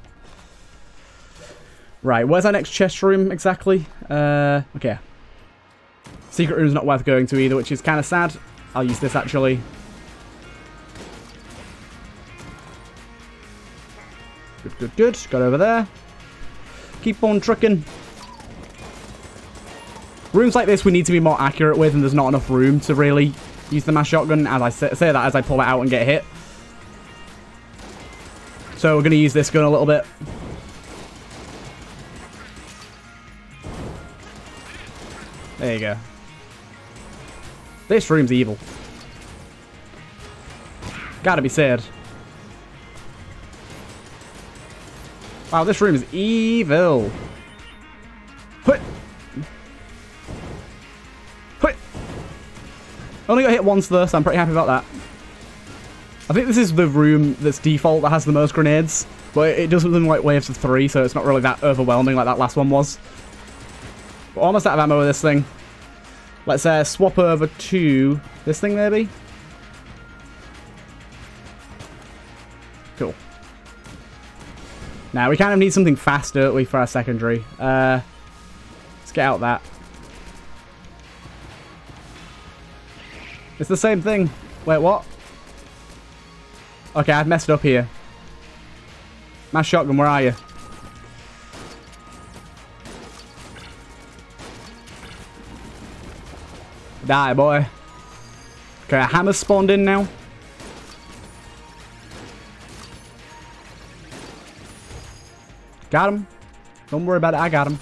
Right, where's our next chest room exactly? Okay. Secret room's not worth going to either, which is kind of sad. I'll use this actually. Good, good, good. Got over there. Keep on trucking. Rooms like this we need to be more accurate with, and there's not enough room to really use the mass shotgun. As I say that as I pull it out and get hit. So we're going to use this gun a little bit. There you go. This room's evil. Gotta be said. Wow, this room is evil. Hut. Hut. Only got hit once though, so I'm pretty happy about that. I think this is the room that's default that has the most grenades, but it does them like waves of 3, so it's not really that overwhelming like that last one was. We're almost out of ammo with this thing. Let's swap over to this thing, maybe. Cool. Now, we kind of need something faster, don't we, for our secondary. Let's get out that. It's the same thing. Wait, what? Okay, I've messed up here. Mass shotgun, where are you? Die, boy. Okay, a hammer spawned in now. Got him. Don't worry about it, I got him.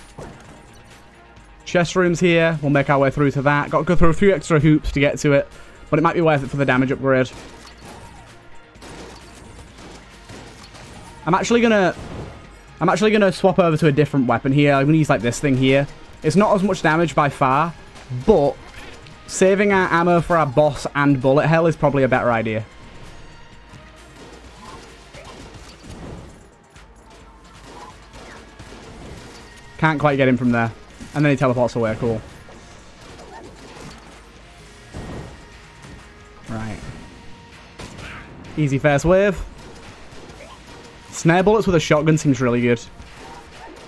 Chest room's here. We'll make our way through to that. Got to go through a few extra hoops to get to it, but it might be worth it for the damage upgrade. I'm actually gonna swap over to a different weapon here. I'm gonna use like this thing here. It's not as much damage by far, but saving our ammo for our boss and bullet hell is probably a better idea. Can't quite get him from there. And then he teleports away. Cool. Right. Easy first wave. Snare bullets with a shotgun seems really good.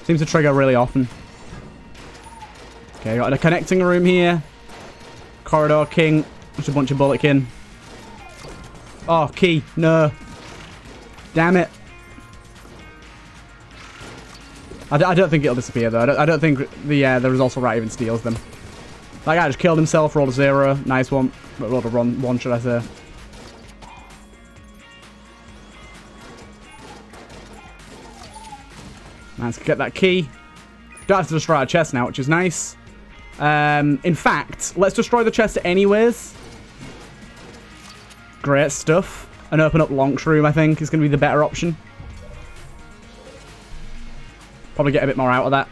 Seems to trigger really often. Okay, got a connecting room here. Corridor king. Just a bunch of bullet kin. Oh, key. No. Damn it. I don't think it'll disappear though. I don't think the resource rat even steals them. That guy just killed himself, rolled a 0. Nice one. Rolled a 1, should I say. Let's get that key. Don't have to destroy our chest now, which is nice. In fact, let's destroy the chest anyways. Great stuff. And open up Lonk's room, I think, is going to be the better option. Probably get a bit more out of that.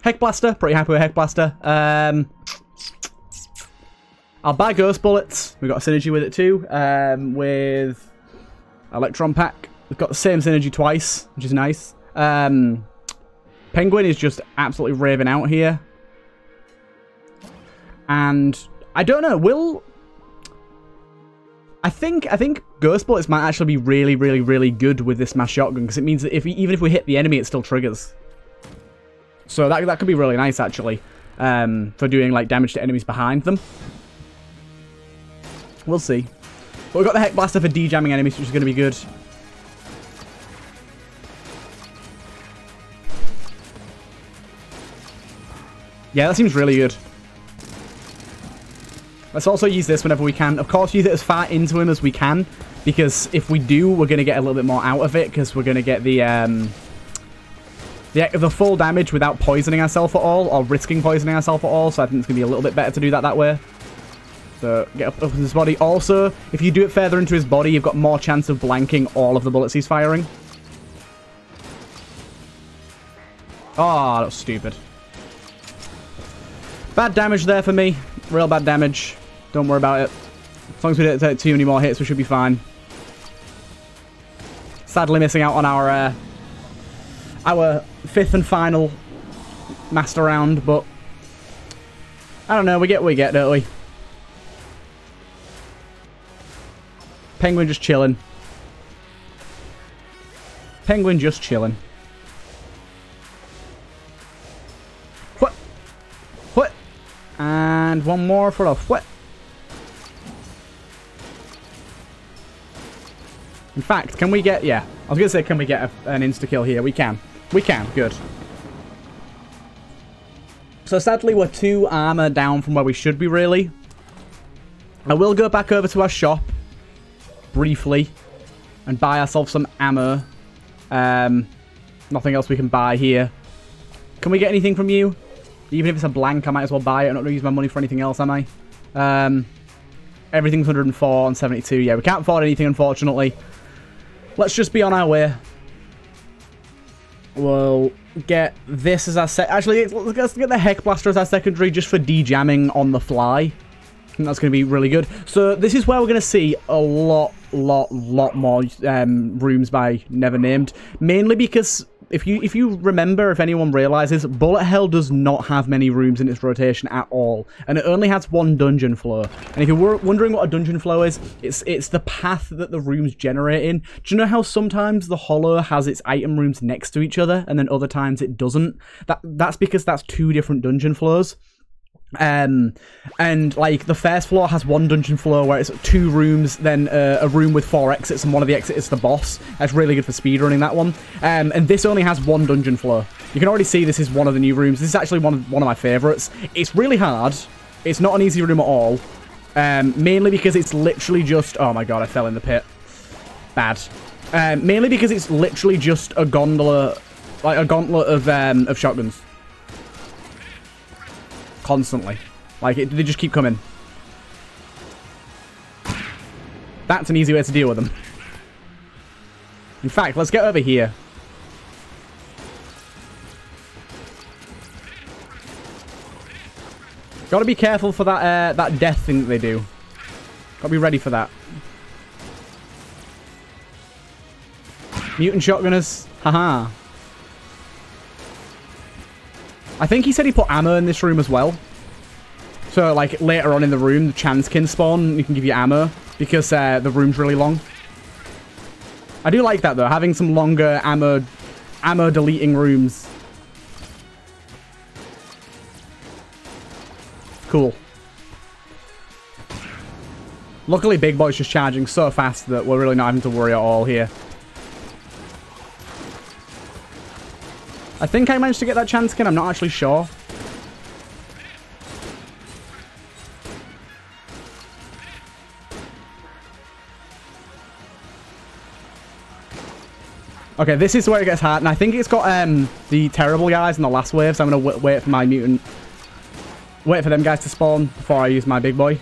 Heck Blaster. Pretty happy with Heck Blaster. I'll buy Ghost Bullets. We've got a synergy with it too, with Electron Pack. We've got the same synergy twice, which is nice. Penguin is just absolutely raving out here. And I don't know, I think Ghost Bullets might actually be really, really, really good with this mass shotgun, because it means that even if we hit the enemy, it still triggers. So that could be really nice, actually, for doing like damage to enemies behind them. We'll see. But we've got the Heck Blaster for de-jamming enemies, which is going to be good. Yeah, that seems really good. Let's also use this whenever we can. Of course, use it as far into him as we can, because if we do, we're going to get a little bit more out of it, because we're going to get the full damage without poisoning ourselves at all, or risking poisoning ourselves at all, so I think it's going to be a little bit better to do that way. So, get up in his body. Also, if you do it further into his body, you've got more chance of blanking all of the bullets he's firing. Oh, that was stupid. Bad damage there for me. Real bad damage. Don't worry about it. As long as we don't take too many more hits, we should be fine. Sadly missing out on our 5th and final master round, but I don't know, we get what we get, don't we? Penguin just chilling. Penguin just chilling. What? What? And one more for a what? In fact, can we get... Yeah, I was going to say, can we get an insta-kill here? We can. We can. Good. So sadly, we're 2 armor down from where we should be, really. I will go back over to our shop briefly and buy ourselves some ammo. Nothing else we can buy here. Can we get anything from you? Even if it's a blank, I might as well buy it. I'm not going to use my money for anything else, am I? Everything's 104 and 72. Yeah, we can't afford anything, unfortunately. Let's just be on our way. We'll get this as our set. Actually, let's get the Heck Blaster as our secondary, just for de-jamming on the fly. I think that's going to be really good. So this is where we're going to see a lot more rooms by Never Named. Mainly because if you remember, if anyone realizes, Bullet Hell does not have many rooms in its rotation at all, and it only has 1 dungeon flow. And if you're wondering what a dungeon flow is, it's the path that the rooms generate in. Do you know how sometimes the Hollow has its item rooms next to each other, and then other times it doesn't? That's because that's 2 different dungeon flows. And like the first floor has 1 dungeon floor where it's 2 rooms, then a room with 4 exits, and one of the exits is the boss. That's really good for speedrunning that one. And this only has 1 dungeon floor. You can already see this is one of the new rooms. This is actually one of my favorites. It's really hard. It's not an easy room at all. Mainly because it's literally just... Oh my god, I fell in the pit. Bad. Mainly because it's literally just a gondola, like a gauntlet of shotguns. Constantly. Like, they just keep coming. That's an easy way to deal with them. In fact, let's get over here. Gotta be careful for that death thing that they do. Gotta be ready for that. Mutant shotgunners. Haha. I think he said he put ammo in this room as well. So, like, later on in the room, the chance can spawn. You can give you ammo because the room's really long. I do like that, though. Having some longer ammo deleting rooms. Cool. Luckily, Big Boy's just charging so fast that we're really not having to worry at all here. I think I managed to get that chance skin. I'm not actually sure. Okay, this is where it gets hard. And I think it's got the terrible guys in the last wave. So I'm going to wait for my mutant. Wait for them guys to spawn before I use my big boy.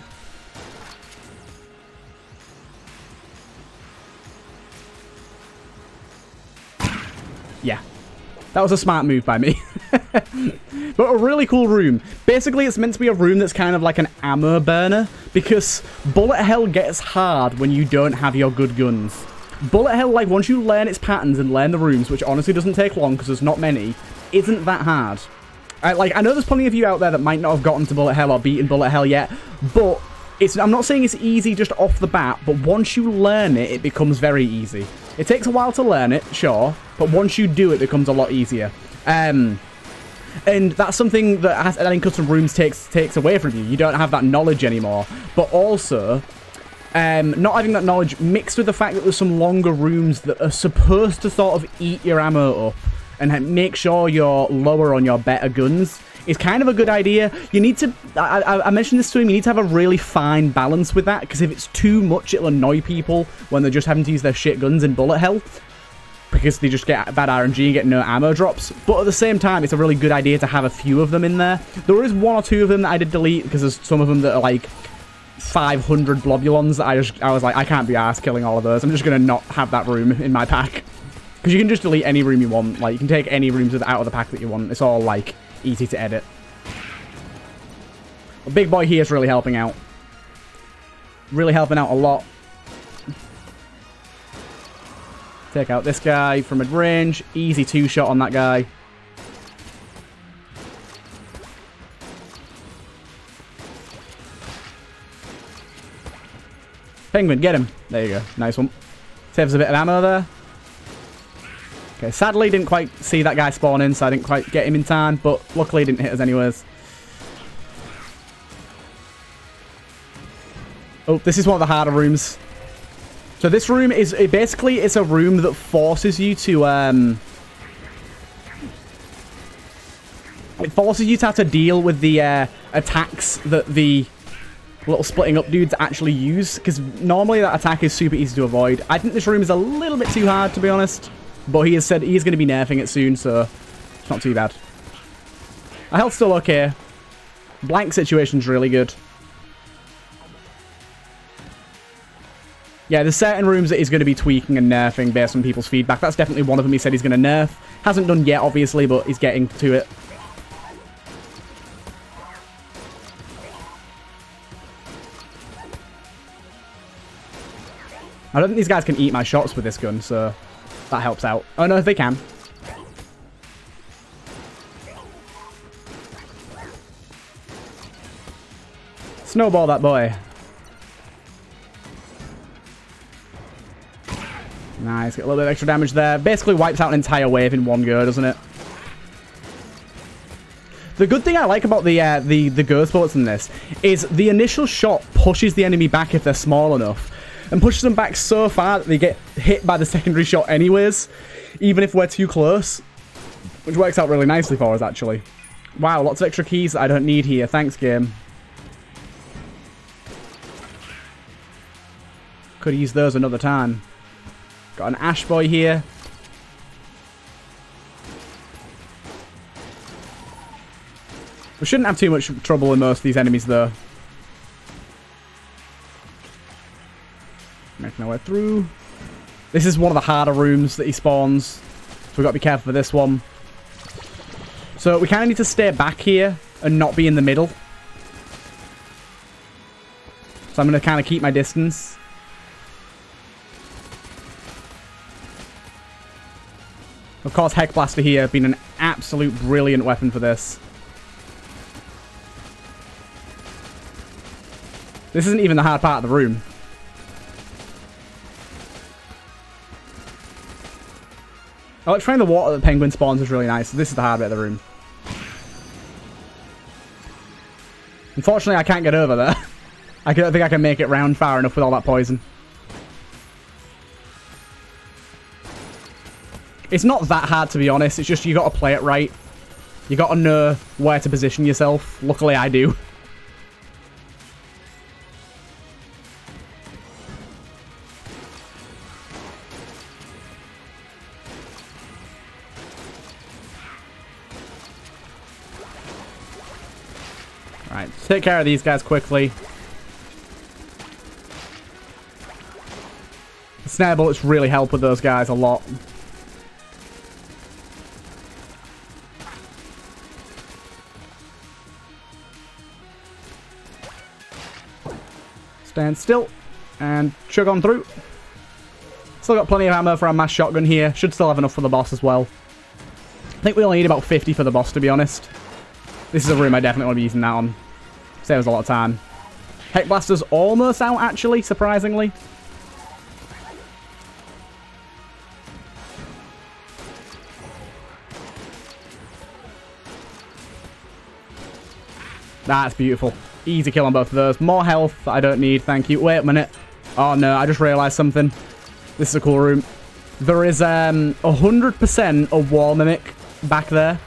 Yeah. That was a smart move by me. But a really cool room. Basically, it's meant to be a room that's kind of like an ammo burner, because bullet hell gets hard when you don't have your good guns. Bullet hell, like, once you learn its patterns and learn the rooms, which honestly doesn't take long because there's not many, isn't that hard. I know there's plenty of you out there that might not have gotten to bullet hell or beaten bullet hell yet, but I'm not saying it's easy just off the bat, but once you learn it, it becomes very easy. It takes a while to learn it, sure, but once you do it, it becomes a lot easier. And that's something that adding custom rooms takes away from you. You don't have that knowledge anymore. But also, not having that knowledge mixed with the fact that there's some longer rooms that are supposed to sort of eat your ammo up and make sure you're lower on your better guns is kind of a good idea. You need to, I mentioned this to him, you need to have a really fine balance with that, because if it's too much, it'll annoy people when they're just having to use their shit guns in bullet hell, because they just get bad RNG and get no ammo drops. But at the same time, it's a really good idea to have a few of them in there. There is one or two of them that I did delete, because there's some of them that are like 500 globulons that I was like, I can't be arsed killing all of those. I'm just going to not have that room in my pack. Because you can just delete any room you want. Like, you can take any rooms out of the pack that you want. It's all, like, easy to edit. The big boy here is really helping out. Really helping out a lot. Take out this guy from mid-range. Easy two-shot on that guy. Penguin, get him. There you go. Nice one. Saves a bit of ammo there. Okay, sadly, didn't quite see that guy spawn in, so I didn't quite get him in time, but luckily he didn't hit us anyways. Oh, this is one of the harder rooms. So this room is, basically, it's a room that forces you to, it forces you to have to deal with the, attacks that the little splitting up dudes actually use, because normally that attack is super easy to avoid. I think this room is a little bit too hard, to be honest. But he has said he's going to be nerfing it soon, so it's not too bad. Our health's still okay. Blank situation's really good. Yeah, there's certain rooms that he's going to be tweaking and nerfing based on people's feedback. That's definitely one of them he said he's going to nerf. Hasn't done yet, obviously, but he's getting to it. I don't think these guys can eat my shots with this gun, so that helps out. Oh, no, they can. Snowball that boy. Nice, get a little bit of extra damage there. Basically wipes out an entire wave in one go, doesn't it? The good thing I like about the ghost bullets in this is the initial shot pushes the enemy back if they're small enough, and pushes them back so far that they get hit by the secondary shot anyways, even if we're too close, which works out really nicely for us, actually. Wow, lots of extra keys that I don't need here. Thanks, game. Could use those another time. Got an Ash Boy here. We shouldn't have too much trouble with most of these enemies, though. Making our way through. This is one of the harder rooms that he spawns, so we've got to be careful for this one. So we kind of need to stay back here and not be in the middle. So I'm going to kind of keep my distance. Of course, Heck Blaster here being an absolute brilliant weapon for this. This isn't even the hard part of the room. I like trying the water that Penguin spawns is really nice. This is the hard bit of the room. Unfortunately, I can't get over there. I don't think I can make it round far enough with all that poison. It's not that hard, to be honest. It's just you got to play it right. You got to know where to position yourself. Luckily, I do. Alright, take care of these guys quickly. The snare bullets really help with those guys a lot. Stand still. And chug on through. Still got plenty of ammo for our mass shotgun here. Should still have enough for the boss as well. I think we only need about 50 for the boss, to be honest. This is a room I definitely want to be using that on. Saves a lot of time. Heck Blaster's almost out, actually, surprisingly. That's beautiful. Easy kill on both of those. More health I don't need, thank you. Wait a minute. Oh no, I just realised something. This is a cool room. There is 100% a wall mimic back there.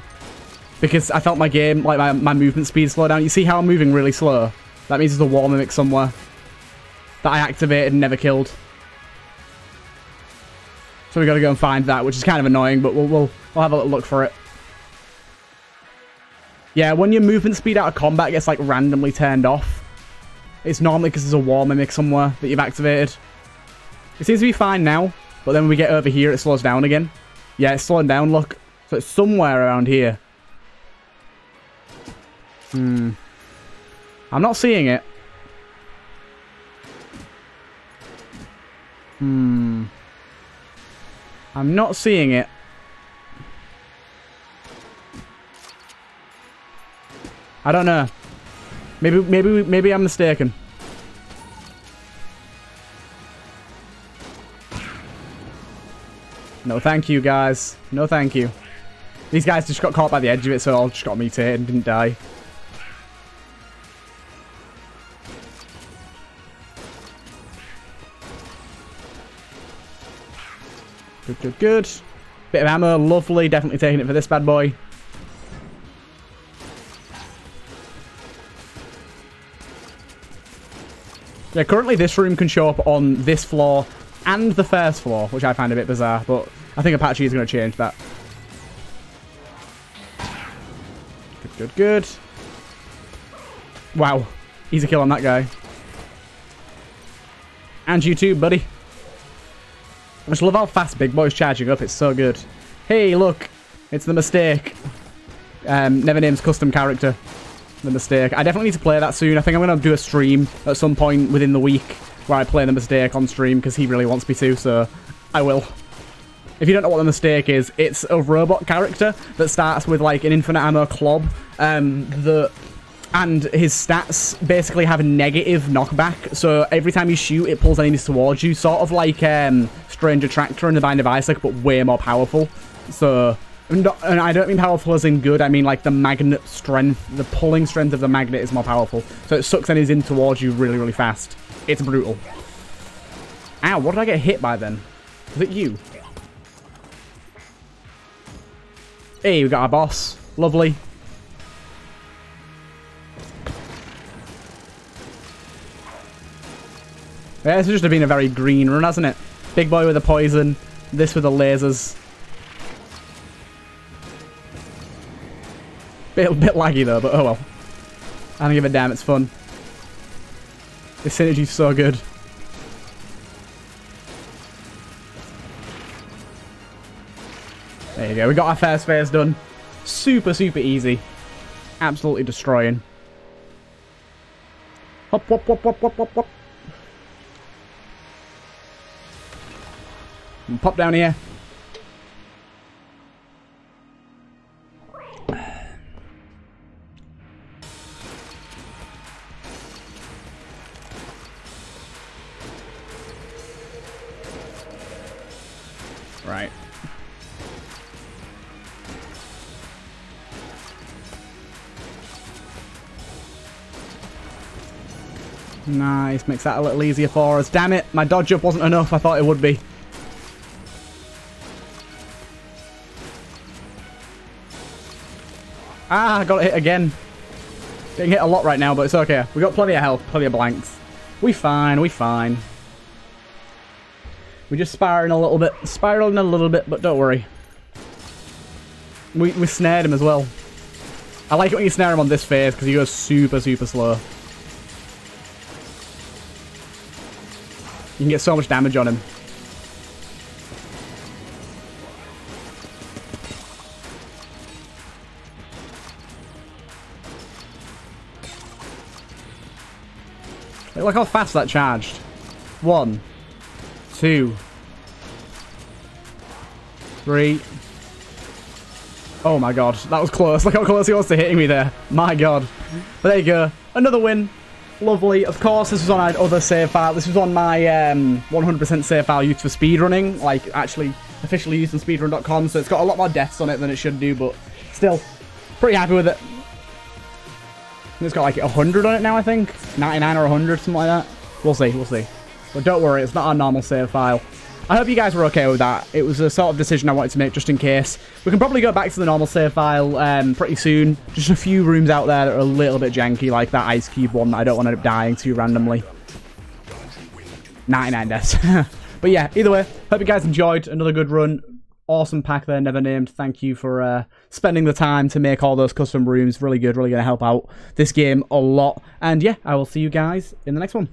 Because I felt my game, like my movement speed slow down. You see how I'm moving really slow? That means there's a wall mimic somewhere that I activated and never killed. So we got to go and find that, which is kind of annoying, but we'll have a little look for it. Yeah, when your movement speed out of combat gets like randomly turned off, it's normally because there's a wall mimic somewhere that you've activated. It seems to be fine now, but then when we get over here, it slows down again. Yeah, it's slowing down, look. So it's somewhere around here. I'm not seeing it. I'm not seeing it. I don't know. Maybe I'm mistaken. No thank you, guys. No thank you. These guys just got caught by the edge of it, so all just got mutated and didn't die. Good, good, good. Bit of ammo, lovely. Definitely taking it for this bad boy. Yeah, currently this room can show up on this floor and the first floor, which I find a bit bizarre, but I think Apache is going to change that. Good, good, good. Wow. Easy kill on that guy. And you too, buddy. I just love how fast Big Boy's charging up. It's so good. Hey, look. It's the Mistake. NEVERNAMED'S custom character. The Mistake. I definitely need to play that soon. I think I'm going to do a stream at some point within the week where I play the Mistake on stream because he really wants me to, so I will. If you don't know what the Mistake is, it's a robot character that starts with like an infinite ammo club and his stats basically have a negative knockback, so every time you shoot it pulls enemies towards you, sort of like Strange Attractor and the Bind of Isaac, but way more powerful. So, and I don't mean powerful as in good, I mean like the magnet strength, the pulling strength of the magnet is more powerful, so it sucks enemies in towards you really, really fast. It's brutal. Ow, what did I get hit by then? Was it you? Hey, we got our boss. Lovely. Yeah, this has just been a very green run, hasn't it? Big Boy with the poison, this with the lasers. Bit laggy though, but oh well. I don't give a damn, it's fun. This synergy's so good. There you go, we got our first phase done. Super, super easy. Absolutely destroying. Hop, hop, hop, hop, hop, hop, hop. And pop down here. Right. Nice, makes that a little easier for us. Damn it, my dodge up wasn't enough. I thought it would be. Ah, I got hit again. Getting hit a lot right now, but it's okay. We got plenty of health, plenty of blanks. We fine, we fine. We're just spiraling a little bit, but don't worry. We snared him as well. I like it when you snare him on this phase because he goes super, super slow. You can get so much damage on him. Look how fast that charged. 1, 2, 3. Oh my god, that was close. Look how close he was to hitting me there. My god. But there you go. Another win. Lovely. Of course, this was on our other save file. This was on my 100% save file used for speedrunning. Like, actually, officially used on speedrun.com. So it's got a lot more deaths on it than it should do. But still, pretty happy with it. It's got like 100 on it now, I think. 99 or 100, something like that. We'll see, we'll see. But don't worry, it's not our normal save file. I hope you guys were okay with that. It was a sort of decision I wanted to make just in case. We can probably go back to the normal save file pretty soon. Just a few rooms out there that are a little bit janky, like that Ice Cube one that I don't want to end up dying to randomly. 99 deaths. But yeah, either way, hope you guys enjoyed. Another good run. Awesome pack there, Never Named. Thank you for spending the time to make all those custom rooms. Really good, really going to help out this game a lot. And yeah, I will see you guys in the next one.